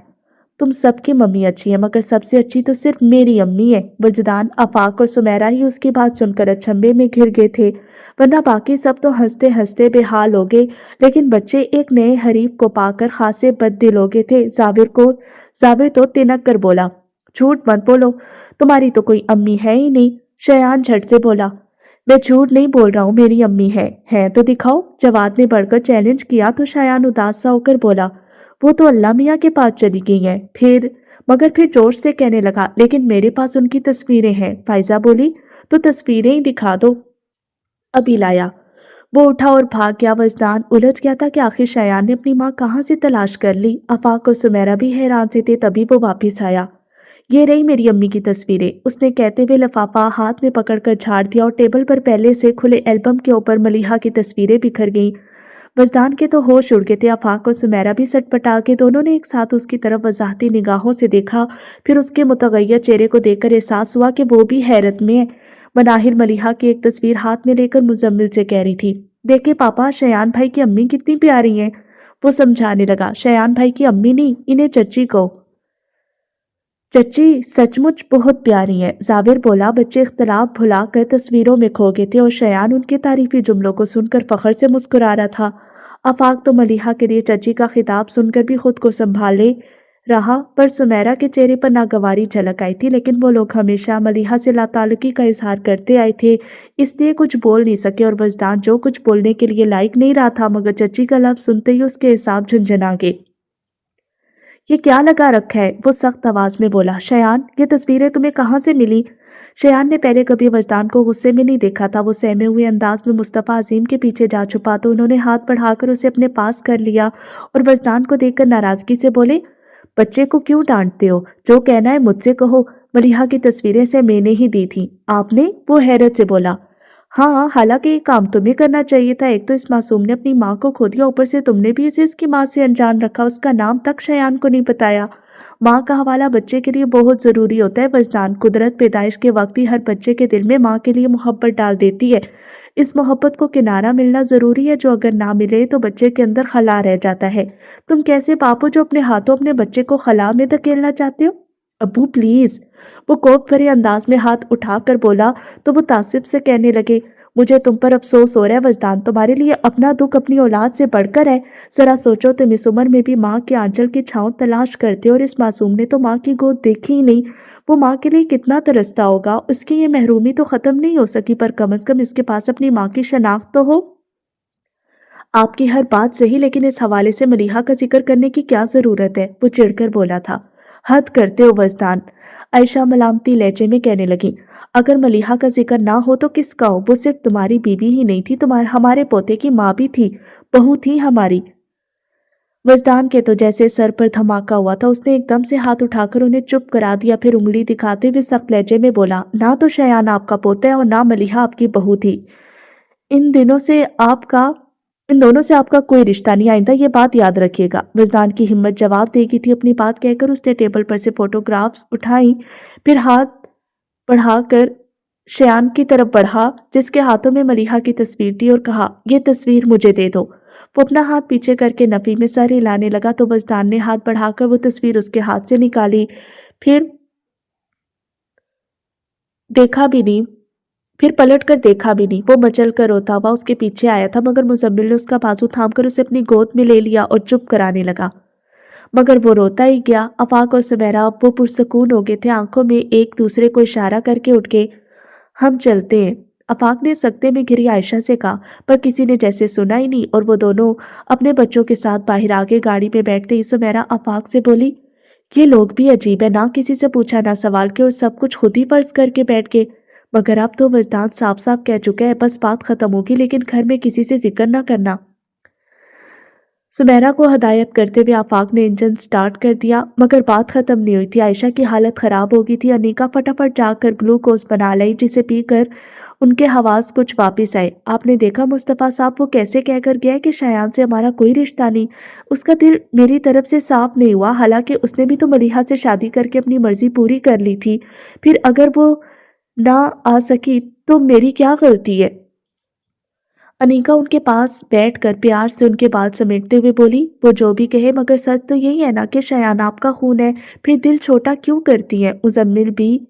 تم سب کی ممی اچھی ہے، مگر سب سے اچھی تو صرف میری امی ہے۔ وجدان، آفاق اور سمیرہ ہی اس کی بات سن کر اچنبھے میں گھر گئے تھے، ورنہ باقی سب تو ہنستے ہنستے بے حال ہو گئے، لیکن بچے ایک نئے حریف کو پا کر خاصے بد دل ہو گئے تھے۔ ظاہر تو تنک کر بولا، جھوٹ مت بولو، تمہاری تو کوئی امی ہے ہی نہیں۔ شایان جھٹ سے بولا، میں جھوٹ نہیں بول رہا ہوں، میری امی ہے تو دکھاؤ۔ جواد نے بڑھ کر چیلنج کیا تو شایان اداس سا ہو کر بولا، وہ تو اللہ میاں کے پاس چلی گئی ہیں۔ مگر پھر جوش سے کہنے لگا، لیکن میرے پاس ان کی تصویریں ہیں۔ فائزہ بولی، تو تصویریں ہی دکھا دو۔ ابھی لایا۔ वो उठा और भाग गया। वजदान उलझ गया था कि आखिर शयान ने अपनी माँ कहाँ से तलाश कर ली। आफाक और सुमेरा भी हैरान से थे। तभी वो वापस आया। ये रही मेरी अम्मी की तस्वीरें, उसने कहते हुए लिफाफा हाथ में पकड़कर झाड़ दिया और टेबल पर पहले से खुले एल्बम के ऊपर मलिहा की तस्वीरें बिखर गईं। वजदान के तो होश उड़ गए थे। आफाक और सुमेरा भी सटपटा के दोनों ने एक साथ उसकी तरफ वजाहती निगाहों से देखा। फिर उसके मुतगैर चेहरे को देखकर एहसास हुआ कि वो भी हैरत में है। मनाहिर मलिहा की एक तस्वीर हाथ में लेकर मुजम्मिल से कह रही थी, देखे पापा, शयान भाई की अम्मी कितनी प्यारी हैं। वो समझाने लगा, शयान भाई की अम्मी नहीं, इन्हें चची कहो। चची सचमुच बहुत प्यारी हैं, जाविर बोला। बच्चे इख्तलाफ भुलाकर तस्वीरों में खो गए थे और शयान उनके तारीफी जुमलों को सुनकर फखर से मुस्कुरा रहा था। आफाक तो मलिहा के लिए चची का खिताब सुनकर भी खुद को संभाले रहा, पर सुमेरा के चेहरे पर नागवारी झलक आई थी। लेकिन वो लोग हमेशा मलिहा से लाताल्लुकी का इजहार करते आए थे, इसलिए कुछ बोल नहीं सके। और वजदान जो कुछ बोलने के लिए लायक नहीं रहा था, मगर चची का लफ्ज सुनते ही उसके हिसाब झुंझुना गए। ये क्या लगा रखा है? वो सख्त आवाज में बोला। शयान, ये तस्वीरें तुम्हें कहाँ से मिली? शयान ने पहले कभी वजदान को गुस्से में नहीं देखा था। वो सहमे हुए अंदाज में मुस्तफ़ा अजीम के पीछे जा छुपा तो उन्होंने हाथ बढ़ाकर उसे अपने पास कर लिया और वजदान को देखकर नाराजगी से बोले, बच्चे को क्यों डांटते हो? जो कहना है मुझसे कहो। मलिहा की तस्वीरें से मैंने ही दी थी। आपने? वो हैरत से बोला। हाँ, हालांकि ये काम तुम्हें करना चाहिए था। एक तो इस मासूम ने अपनी माँ को खो दिया, ऊपर से तुमने भी इसे इसकी माँ से अनजान रखा, उसका नाम तक शयान को नहीं बताया। माँ का हवाला बच्चे के लिए बहुत ज़रूरी होता है वजदान। कुदरत पैदाइश के वक्त ही हर बच्चे के दिल में माँ के लिए मोहब्बत डाल देती है। इस मोहब्बत को किनारा मिलना ज़रूरी है, जो अगर ना मिले तो बच्चे के अंदर खला रह जाता है। तुम कैसे बाप हो जो अपने हाथों अपने बच्चे को खला में धकेलना चाहते हो? अब्बू प्लीज़। वो कोप भरे अंदाज में हाथ उठाकर बोला तो वो तासिब से कहने लगे, मुझे तुम पर अफसोस हो रहा है वजदान, तुम्हारे लिए अपना दुख अपनी औलाद से बढ़कर है। जरा सोचो, तुम इस उम्र में भी माँ के आंचल की छांव तलाश करते हो और इस मासूम ने तो माँ की गोद देखी ही नहीं। वो माँ के लिए कितना तरसता होगा। उसकी ये महरूमी तो खत्म नहीं हो सकी, पर कम से कम इसके पास अपनी माँ की शनाख्त तो हो। आपकी हर बात सही, लेकिन इस हवाले से मलिहा का जिक्र करने की क्या जरूरत है? वो चिढ़कर बोला था। हद करते हो वजदान, आयशा मलामती लहजे में कहने लगी। अगर मलिहा का जिक्र ना हो तो किसका हो? वो सिर्फ तुम्हारी बीवी ही नहीं थी, तुम्हारे हमारे पोते की माँ भी थी, बहू थी हमारी। वजदान के तो जैसे सर पर धमाका हुआ था। उसने एकदम से हाथ उठाकर उन्हें चुप करा दिया, फिर उंगली दिखाते हुए सख्त लहजे में बोला, ना तो शयान आपका पोता है और ना मलिहा आपकी बहू थी। इन दिनों से आपका इन दोनों से आपका कोई रिश्ता नहीं, आइंदा ये बात याद रखिएगा। वजदान की हिम्मत जवाब देगी थी अपनी बात कहकर उसने टेबल पर से फोटोग्राफ्स उठाई, फिर हाथ बढ़ाकर शयान की तरफ बढ़ा जिसके हाथों में मलिहा की तस्वीर थी और कहा, यह तस्वीर मुझे दे दो। वो अपना हाथ पीछे करके नफी में सर हिलाने लगा तो वजदान ने हाथ बढ़ाकर वो तस्वीर उसके हाथ से निकाली। फिर देखा भी नहीं फिर पलट कर देखा भी नहीं। वो मचल कर रोता हुआ उसके पीछे आया था, मगर मुजम्मिल ने उसका बाजू थामकर उसे अपनी गोद में ले लिया और चुप कराने लगा। मगर वो रोता ही गया। आफाक और सुमेरा अब वो पुरसकून हो गए थे। आंखों में एक दूसरे को इशारा करके उठ गए। हम चलते हैं, आफाक ने सकते में घिरी आयशा से कहा, पर किसी ने जैसे सुना ही नहीं और वो दोनों अपने बच्चों के साथ बाहर आके गाड़ी में बैठते ही सुमेरा आफाक से बोली, ये लोग भी अजीब है, ना किसी से पूछा ना सवाल के और सब कुछ खुद ही फर्ज करके बैठ गए। मगर अब तो वजदान साफ साफ कह चुका है, बस बात खत्म होगी, लेकिन घर में किसी से जिक्र ना करना। सुमेरा को हदायत करते हुए आफाक ने इंजन स्टार्ट कर दिया, मगर बात खत्म नहीं हुई थी। आयशा की हालत खराब हो गई थी। अनीका फटाफट जाकर ग्लूकोज बना लाई, जिसे पीकर उनके हवास कुछ वापिस आए। आपने देखा मुस्तफ़ा साहब, वो कैसे कहकर गया कि शयान से हमारा कोई रिश्ता नहीं। उसका दिल मेरी तरफ से साफ नहीं हुआ, हालांकि उसने भी तो मलिहा से शादी करके अपनी मर्जी पूरी कर ली थी। फिर अगर वो ना आ सकी तो मेरी क्या गलती है? अनीका उनके पास बैठकर प्यार से उनके बाल समेटते हुए बोली, वो जो भी कहे, मगर सच तो यही है ना कि शयान आपका खून है, फिर दिल छोटा क्यों करती है? मुजम्मिल भी।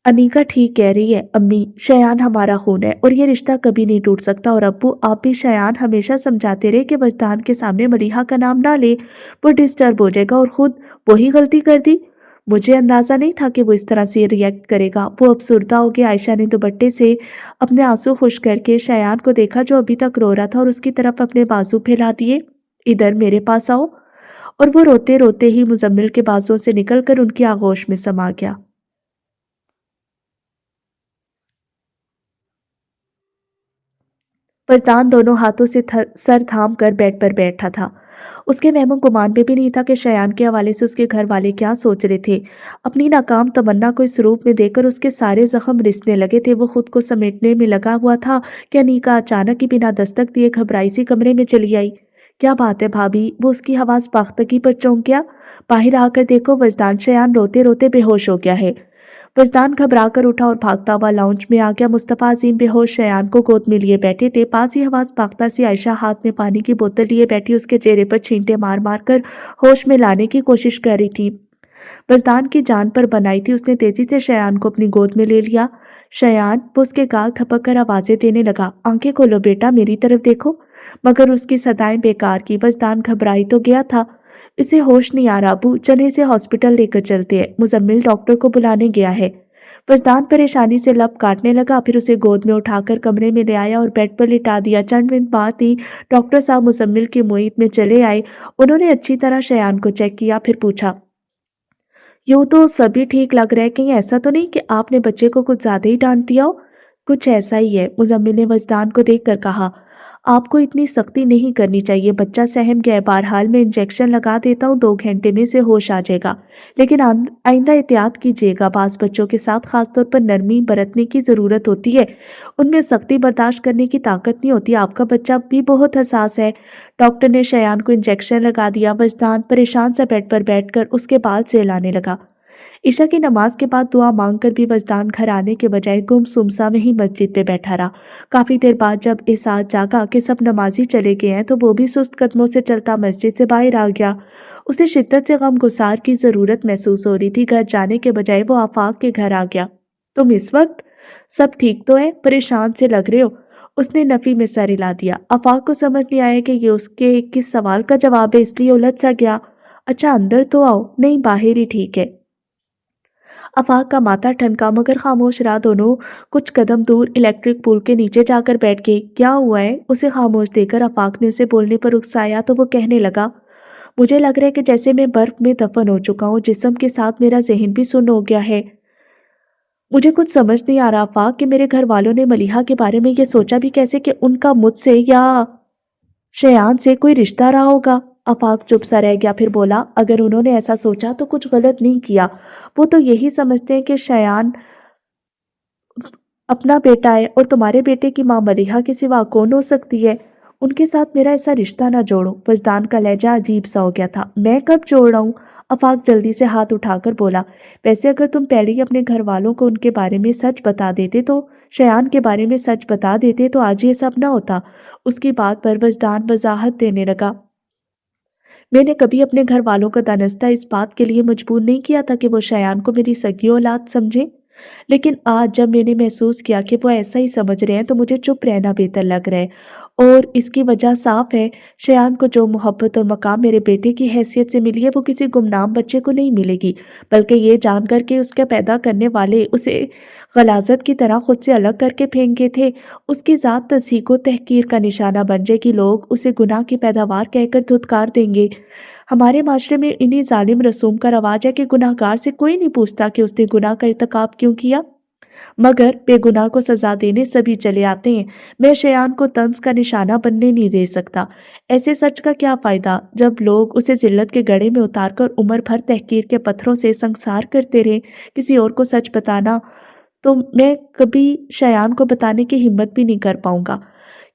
अनीका ठीक कह रही है अम्मी, शयान हमारा खून है और ये रिश्ता कभी नहीं टूट सकता। और अब्बू, आप भी शयान हमेशा समझाते रहे कि वजदान के सामने मलिहा का नाम ना ले, वो डिस्टर्ब हो जाएगा और खुद वही गलती कर दी। मुझे अंदाजा नहीं था कि वो इस तरह से रिएक्ट करेगा। वो अफसुर्दा हो गया। आयशा ने दुपट्टे से अपने आंसू खुश करके शयान को देखा, जो अभी तक रो रहा था, और उसकी तरफ अपने बाजू फैला दिए। इधर मेरे पास आओ। और वो रोते रोते ही मुजम्मिल के बाजुओं से निकलकर उनकी आगोश में समा गया। वजदान दोनों हाथों से सर थाम कर बेड पर बैठा था। उसके वहमो गुमान में भी नहीं था कि शयान के हवाले से उसके घर वाले क्या सोच रहे थे। अपनी नाकाम तमन्ना को इस रूप में देखकर उसके सारे जख्म रिसने लगे थे। वो खुद को समेटने में लगा हुआ था कि अनीका अचानक ही बिना दस्तक दिए घबराई सी कमरे में चली आई। क्या बात है भाभी? वो उसकी आवाज पाख्तगी पर चौंक गया। बाहर आकर देखो, वजदान शयान रोते रोते बेहोश हो गया है। वजदान घबरा कर उठा और भागता हुआ लाउंज में आ गया। मुस्तफ़ा अजीम बेहोश शयान को गोद में लिए बैठे थे। पास ही हवास पाख्ता सी आयशा हाथ में पानी की बोतल लिए बैठी उसके चेहरे पर छींटे मार मार कर होश में लाने की कोशिश कर रही थी। वजदान की जान पर बनाई थी। उसने तेजी से शयान को अपनी गोद में ले लिया। शयान, वो उसके गाल थपक कर आवाजें देने लगा। आंखें खोलो बेटा, मेरी तरफ देखो। मगर उसकी सदाएं बेकार की। वजदान घबराई तो गया था, इसे होश नहीं आ रहा। अबू, चले इसे हॉस्पिटल लेकर चलते हैं, मुजम्मिल डॉक्टर को बुलाने गया है। वजदान परेशानी से लब काटने लगा। फिर उसे गोद में उठाकर कमरे में ले आया और बेड पर लिटा दिया। चंद मिनट बाद ही डॉक्टर साहब मुजम्मिल की मुईद में चले आए। उन्होंने अच्छी तरह शयान को चेक किया, फिर पूछा, यूं तो सभी ठीक लग रहा है, कहीं ऐसा तो नहीं कि आपने बच्चे को कुछ ज्यादा ही डांट दिया हो? कुछ ऐसा ही है, मुजम्मिल ने वजदान को देखकर कहा। आपको इतनी सख्ती नहीं करनी चाहिए, बच्चा सहम गया है। बहरहाल मैं इंजेक्शन लगा देता हूँ, 2 घंटे में से होश आ जाएगा। लेकिन आइंदा एहतियात कीजिएगा। बास बच्चों के साथ खासतौर पर नरमी बरतने की ज़रूरत होती है। उनमें सख्ती बर्दाश्त करने की ताकत नहीं होती। आपका बच्चा भी बहुत हसास है। डॉक्टर ने शयान को इंजेक्शन लगा दिया। वजदान परेशान सा बेड पर बैठकर उसके बाल सहलाने लगा। ईशा की नमाज के बाद दुआ मांगकर भी वजदान घर आने के बजाय गुमसुम सा वहीं मस्जिद पे बैठा रहा। काफी देर बाद जब एहसास जागा कि सब नमाजी चले गए हैं तो वो भी सुस्त कदमों से चलता मस्जिद से बाहर आ गया। उसे शिद्दत से गम गुसार की जरूरत महसूस हो रही थी। घर जाने के बजाय वो आफाक के घर आ गया। तुम इस वक्त? सब ठीक तो है? परेशान से लग रहे हो। उसने नफी में सर हिला दिया। आफाक को समझ नहीं आया कि ये उसके किस सवाल का जवाब है, इसलिए उलझ सा गया। अच्छा, अंदर तो आओ। नहीं, बाहर ही ठीक है। आफाक का माथा ठनका मगर खामोश रहा। दोनों कुछ कदम दूर इलेक्ट्रिक पुल के नीचे जाकर बैठ गए। क्या हुआ है? उसे खामोश देखकर आफाक ने उसे बोलने पर उकसाया तो वो कहने लगा, मुझे लग रहा है कि जैसे मैं बर्फ में दफन हो चुका हूँ। जिस्म के साथ मेरा जहन भी सुन्न हो गया है। मुझे कुछ समझ नहीं आ रहा आफाक कि मेरे घर वालों ने मलिहा के बारे में ये सोचा भी कैसे कि उनका मुझसे या शयान से कोई रिश्ता रहा होगा। आफाक चुप सा रह गया, फिर बोला, अगर उन्होंने ऐसा सोचा तो कुछ गलत नहीं किया। वो तो यही समझते हैं कि शयान अपना बेटा है और तुम्हारे बेटे की माँ मलिहा के सिवा कौन हो सकती है। उनके साथ मेरा ऐसा रिश्ता ना जोड़ो। वजदान का लहजा अजीब सा हो गया था। मैं कब जोड़ रहा हूँ? आफाक जल्दी से हाथ उठाकर बोला, वैसे अगर तुम पहले ही अपने घर वालों को उनके बारे में सच बता देते, तो शयान के बारे में सच बता देते, तो आज ये सब ना होता। उसकी बात पर वजदान वजाहत देने लगा, मैंने कभी अपने घर वालों का दानिस्ता इस बात के लिए मजबूर नहीं किया था कि वो शयान को मेरी सगी औलाद समझे। लेकिन आज जब मैंने महसूस किया कि वो ऐसा ही समझ रहे हैं तो मुझे चुप रहना बेहतर लग रहा है। और इसकी वजह साफ है, शयान को जो मोहब्बत और मकाम मेरे बेटे की हैसियत से मिली है वो किसी गुमनाम बच्चे को नहीं मिलेगी। बल्कि ये जानकर के उसके पैदा करने वाले उसे गलाजत की तरह खुद से अलग करके फेंके थे, उसकी ज़ात तज़हीक व तहकीर का निशाना बन जाएगी। लोग उसे गुनाह की पैदावार कहकर धुतकार देंगे। हमारे माशरे में इन्हीं जालिम रसूम का रवाज है कि गुनाहगार से कोई नहीं पूछता कि उसने गुनाह का इर्तिकाब क्यों किया, मगर बेगुनाह को सजा देने सभी चले आते हैं। मैं शयान को तंज का निशाना बनने नहीं दे सकता। ऐसे सच का क्या फ़ायदा जब लोग उसे जिल्लत के गड़े में उतारकर उम्र भर तहकीर के पत्थरों से संसार करते रहे। किसी और को सच बताना तो मैं कभी शयान को बताने की हिम्मत भी नहीं कर पाऊंगा,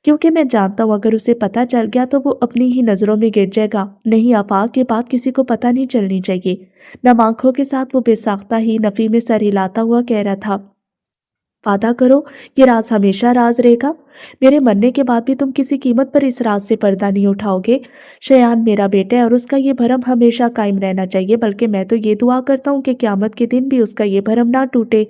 क्योंकि मैं जानता हूँ अगर उसे पता चल गया तो वो अपनी ही नज़रों में गिर जाएगा। नहीं आफाक, ये बात किसी को पता नहीं चलनी चाहिए। नम आंखों के साथ वो बेसाख्ता ही नफ़ी में सर हिलाता हुआ कह रहा था, वादा करो ये राज हमेशा राज रहेगा। मेरे मरने के बाद भी तुम किसी कीमत पर इस राज से पर्दा नहीं उठाओगे। शयान मेरा बेटा है और उसका ये भरम हमेशा कायम रहना चाहिए। बल्कि मैं तो ये दुआ करता हूँ कि क़यामत के दिन भी उसका ये भरम ना टूटे।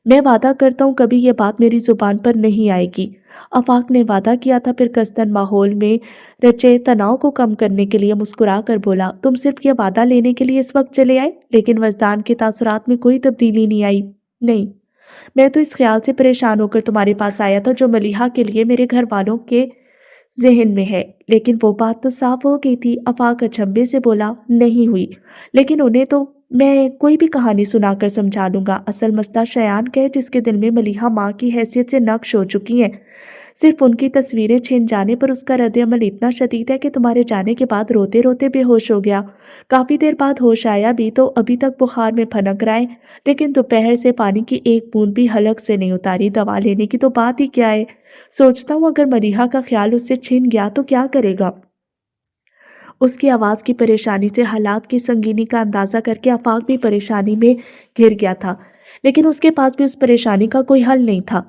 मैं वादा करता हूँ कभी ये बात मेरी जुबान पर नहीं आएगी। आफाक ने वादा किया था, फिर कसदन माहौल में रचे तनाव को कम करने के लिए मुस्कुरा कर बोला, तुम सिर्फ ये वादा लेने के लिए इस वक्त चले आए? लेकिन वजदान के तासुरात में कोई तब्दीली नहीं आई। नहीं, मैं तो इस ख्याल से परेशान होकर तुम्हारे पास आया था जो मलिहा के लिए मेरे घर वालों के जहन में है। लेकिन वो बात तो साफ हो गई थी। आफाक अचंभे से बोला, नहीं हुई। लेकिन उन्हें तो मैं कोई भी कहानी सुनाकर समझा लूंगा। असल मसला शयान का है जिसके दिल में मलिहा माँ की हैसियत से नक्श हो चुकी है। सिर्फ उनकी तस्वीरें छिन जाने पर उसका रद्द-ए-अमल इतना शदीद है कि तुम्हारे जाने के बाद रोते-रोते बेहोश हो गया। काफ़ी देर बाद होश आया भी तो अभी तक बुखार में फनक रहा है, लेकिन दोपहर से पानी की एक बूंद भी हलक से नहीं उतारी। दवा लेने की तो बात ही क्या है। सोचता हूँ अगर मरीहा का ख्याल उससे छिन गया तो क्या करेगा। उसकी आवाज़ की परेशानी से हालात की संगीनी का अंदाज़ा करके आफाक भी परेशानी में घिर गया था, लेकिन उसके पास भी उस परेशानी का कोई हल नहीं था।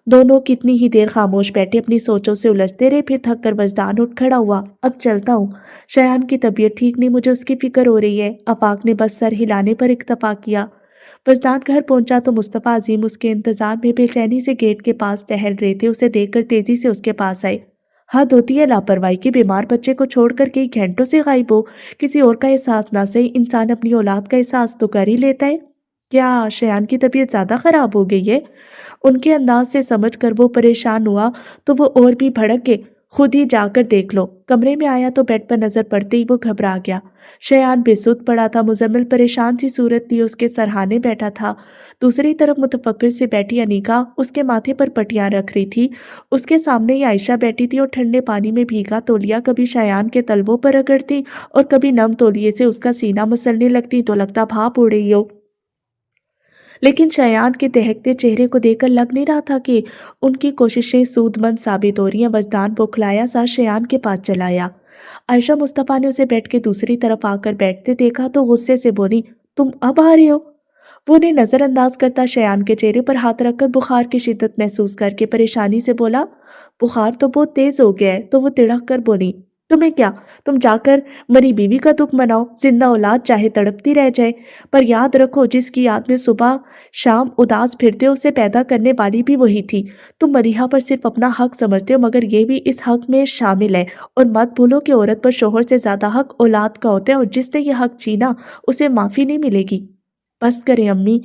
दोनों कितनी ही देर खामोश बैठे अपनी सोचों से उलझते रहे। फिर थक कर वजदान उठ खड़ा हुआ। अब चलता हूँ, शयान की तबीयत ठीक नहीं, मुझे उसकी फिक्र हो रही है। आफाक ने बस सर हिलाने पर इक्तफा किया। वजदान घर पहुंचा तो मुस्तफ़ा अजीम उसके इंतजार में बेचैनी से गेट के पास टहल रहे थे। उसे देखकर तेजी से उसके पास आए। हद होती है लापरवाही की, बीमार बच्चे को छोड़कर कई घंटों से गायब हो। किसी और का एहसास ना सही, इंसान अपनी औलाद का एहसास तो कर ही लेता है। क्या शयान की तबीयत ज़्यादा ख़राब हो गई है? उनके अंदाज से समझकर वो परेशान हुआ तो वो और भी भड़क के, खुद ही जाकर देख लो। कमरे में आया तो बेड पर नज़र पड़ते ही वो घबरा गया। शयान बेसुध पड़ा था। मुजम्मिल परेशान सी सूरत लिए उसके सरहाने बैठा था। दूसरी तरफ मुतफक्किर से बैठी अनीका उसके माथे पर पट्टियां रख रही थी। उसके सामने ही आयशा बैठी थी और ठंडे पानी में भीगा तौलिया कभी शयान के तलवों पर रगड़ती और कभी नम तौलिए से उसका सीना मसलने लगती तो लगता भाप उड़ रही हो। लेकिन शयान के दहकते चेहरे को देखकर लग नहीं रहा था कि उनकी कोशिशें सूदमंद साबित हो रही हैं। वजदान बौखलाया सा शयान के पास चला आया। आयशा मुस्तफ़ा ने उसे बेड के दूसरी तरफ आकर बैठते देखा तो गुस्से से बोली, तुम अब आ रहे हो? वो उन्हें नज़रअंदाज करता शयान के चेहरे पर हाथ रखकर बुखार की शिद्दत महसूस करके परेशानी से बोला, बुखार तो बहुत तेज हो गया है। तो वो तिड़क कर बोली, तुम्हें क्या, तुम जाकर मरी बीवी का दुख मनाओ, जिंदा औलाद चाहे तड़पती रह जाए, पर याद रखो जिसकी याद में सुबह शाम उदास फिरते हो उसे पैदा करने वाली भी वही थी। तुम मरीहा पर सिर्फ अपना हक समझते हो, मगर ये भी इस हक में शामिल है। और मत भूलो कि औरत पर शोहर से ज्यादा हक औलाद का होता है, और जिसने ये हक छीना उसे माफी नहीं मिलेगी। बस करें अम्मी।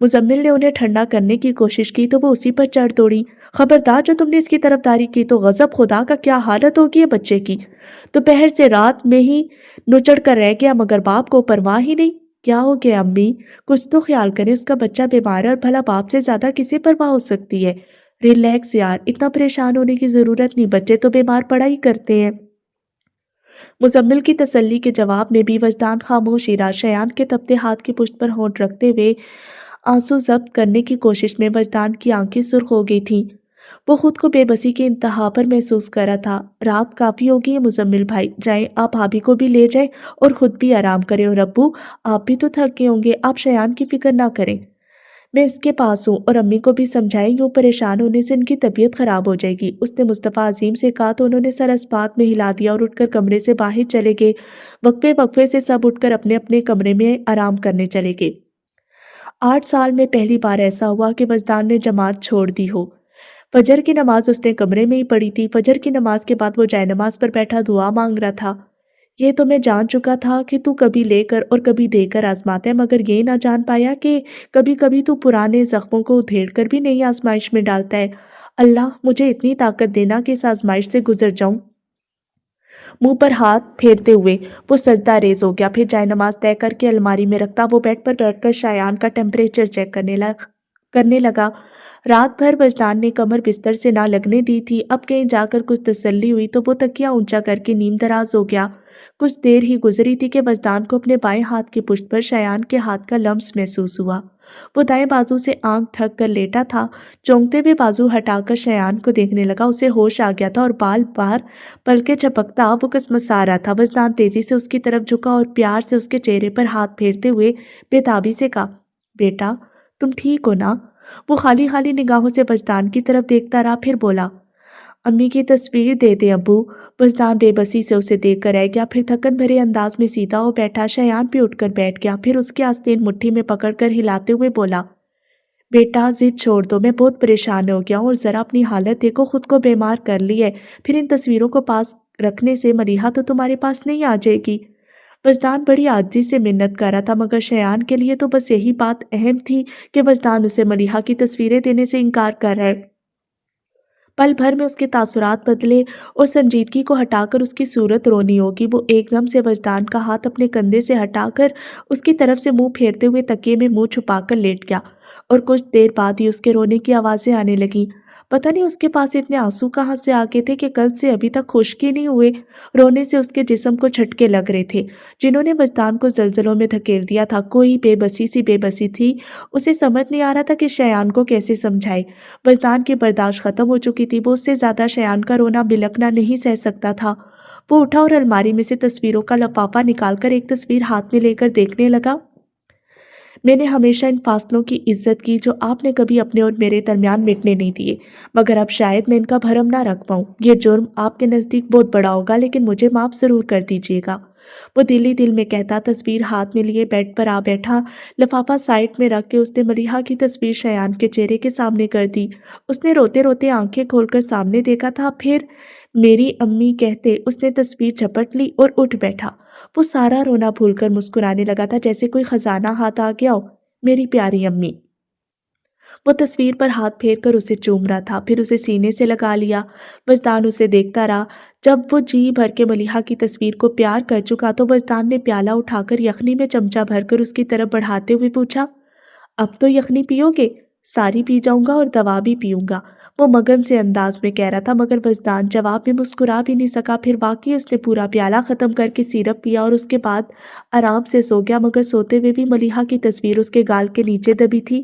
मुजम्मिल ने उन्हें ठंडा करने की कोशिश की तो वो उसी पर चढ़ दौड़ी। खबरदार, जो तुमने इसकी तरफदारी की तो गजब खुदा का क्या हालत होगी है बच्चे की। दोपहर से रात में ही नुचड़ कर रह गया, मगर बाप को परवाह ही नहीं। क्या हो गया अम्मी? कुछ तो ख्याल करें, उसका बच्चा बीमार है और भला बाप से ज्यादा किसे परवाह हो सकती है। रिलैक्स यार, इतना परेशान होने की जरूरत नहीं, बच्चे तो बीमार पड़ा ही करते हैं। मुजम्मिल की तसल्ली के जवाब में भी वजदान खामोश ही रहा। शयान के तपते हाथ की पुश्त पर होंठ रखते हुए आंसू जब्त करने की कोशिश में वजदान की आंखें सुर्ख हो गई थीं। वो खुद को बेबसी के इंतहा पर महसूस कर रहा था। रात काफ़ी हो गई है मुजम्मिल भाई, जाएं आप भाभी को भी ले जाएं और खुद भी आराम करें। और अब्बू, आप भी तो थक गए होंगे, आप शयान की फिक्र ना करें, मैं इसके पास हूँ। और अम्मी को भी समझाएं, यूँ परेशान होने से इनकी तबीयत खराब हो जाएगी। उसने मुस्तफ़ा अजीम से कहा तो उन्होंने सर इस बात में हिला दिया और उठकर कमरे से बाहर चले गए। वक्फे वक्फे से सब उठकर अपने अपने कमरे में आराम करने चले गए। 8 साल में पहली बार ऐसा हुआ कि वजदान ने जमात छोड़ दी हो। फजर की नमाज उसने कमरे में ही पढ़ी थी। फजर की नमाज के बाद वो जाए नमाज पर बैठा दुआ मांग रहा था। ये तो मैं जान चुका था कि तू कभी लेकर और कभी देकर आजमाता है, मगर ये ना जान पाया कि कभी कभी तू पुराने जख्मों को उधेड़ कर भी नई आजमाइश में डालता है। अल्लाह, मुझे इतनी ताकत देना कि इस आजमाइश से गुजर जाऊं। मुंह पर हाथ फेरते हुए वो सजदा रेज हो गया। फिर जाए नमाज तय करके अलमारी में रखता वो बेड पर बैठकर शायान का टेम्परेचर चेक करने लगा। रात भर वजदान ने कमर बिस्तर से ना लगने दी थी। अब कहीं जाकर कुछ तसल्ली हुई तो वो तकिया ऊंचा करके नीम दराज हो गया। कुछ देर ही गुजरी थी कि वजदान को अपने बाएं हाथ की पुष्ट पर शयान के हाथ का लम्स महसूस हुआ। वो दाएं बाजू से आंख ढक कर लेटा था। चौंकते हुए बाजू हटाकर शयान को देखने लगा। उसे होश आ गया था और बाल बार पलके झपकता वो कसमसा रहा था। वजदान तेजी से उसकी तरफ झुका और प्यार से उसके चेहरे पर हाथ फेरते हुए बेताबी से कहा, बेटा तुम ठीक हो ना? वो खाली खाली निगाहों से वजदान की तरफ देखता रहा। फिर बोला, अम्मी की तस्वीर दे दे अब्बू। वजदान बेबसी से उसे देख कर रह गया। फिर थकन भरे अंदाज में सीधा हो बैठा। शयान भी उठकर बैठ गया। फिर उसके आस्तीन मुट्ठी में पकड़कर हिलाते हुए बोला, बेटा जिद छोड़ दो, मैं बहुत परेशान हो गया हूँ और ज़रा अपनी हालत देखो, खुद को बीमार कर ली है। फिर इन तस्वीरों को पास रखने से मरीहा तो तुम्हारे पास नहीं आ जाएगी। वजदान बड़ी आजिज़ी से मिन्नत कर रहा था, मगर शयान के लिए तो बस यही बात अहम थी कि वजदान उसे मरीहा की तस्वीरें देने से इनकार कर रहा है। पल भर में उसके तासुरात बदले और संजीदगी को हटाकर उसकी सूरत रोनी होगी। वो एकदम से वजदान का हाथ अपने कंधे से हटाकर उसकी तरफ से मुंह फेरते हुए तकिए में मुंह छुपाकर लेट गया और कुछ देर बाद ही उसके रोने की आवाज़ें आने लगीं। पता नहीं उसके पास इतने आंसू कहाँ से आ गए थे कि कल से अभी तक खुश्क ही नहीं हुए। रोने से उसके जिस्म को झटके लग रहे थे, जिन्होंने मस्तान को ज़लज़लों में धकेल दिया था। कोई बेबसी सी बेबसी थी, उसे समझ नहीं आ रहा था कि शयान को कैसे समझाए। मस्तान की बर्दाश्त ख़त्म हो चुकी थी, वो उससे ज़्यादा शयान का रोना बिलखना नहीं सह सकता था। वो उठा और अलमारी में से तस्वीरों का लिफाफा निकालकर एक तस्वीर हाथ में लेकर देखने लगा। मैंने हमेशा इन फासलों की इज्जत की जो आपने कभी अपने और मेरे दरमियान मिटने नहीं दिए, मगर अब शायद मैं इनका भरम ना रख पाऊँ। ये जुर्म आपके नज़दीक बहुत बड़ा होगा, लेकिन मुझे माफ़ ज़रूर कर दीजिएगा। वो दिल ही दिल में कहता, तस्वीर हाथ में लिए बेड पर आ बैठा। लिफाफा साइड में रख के उसने मलिहा की तस्वीर शयान के चेहरे के सामने कर दी। उसने रोते रोते आंखें खोलकर सामने देखा था, फिर मेरी अम्मी कहते उसने तस्वीर झपट ली और उठ बैठा। वो सारा रोना भूलकर मुस्कुराने लगा था, जैसे कोई खजाना हाथ आ गया हो। मेरी प्यारी अम्मी। वो तस्वीर पर हाथ फेर कर उसे चूम रहा था, फिर उसे सीने से लगा लिया। वजदान उसे देखता रहा। जब वो जी भर के मलिहा की तस्वीर को प्यार कर चुका तो वजदान ने प्याला उठाकर यखनी में चमचा भरकर उसकी तरफ बढ़ाते हुए पूछा, अब तो यखनी पियोगे? सारी पी जाऊंगा और दवा भी पीऊंगा। वो मगन से अंदाज में कह रहा था, मगर वजदान जवाब में मुस्कुरा भी नहीं सका। फिर वाकई उसने पूरा प्याला ख़त्म करके सिरप पिया और उसके बाद आराम से सो गया, मगर सोते हुए भी मलिहा की तस्वीर उसके गाल के नीचे दबी थी।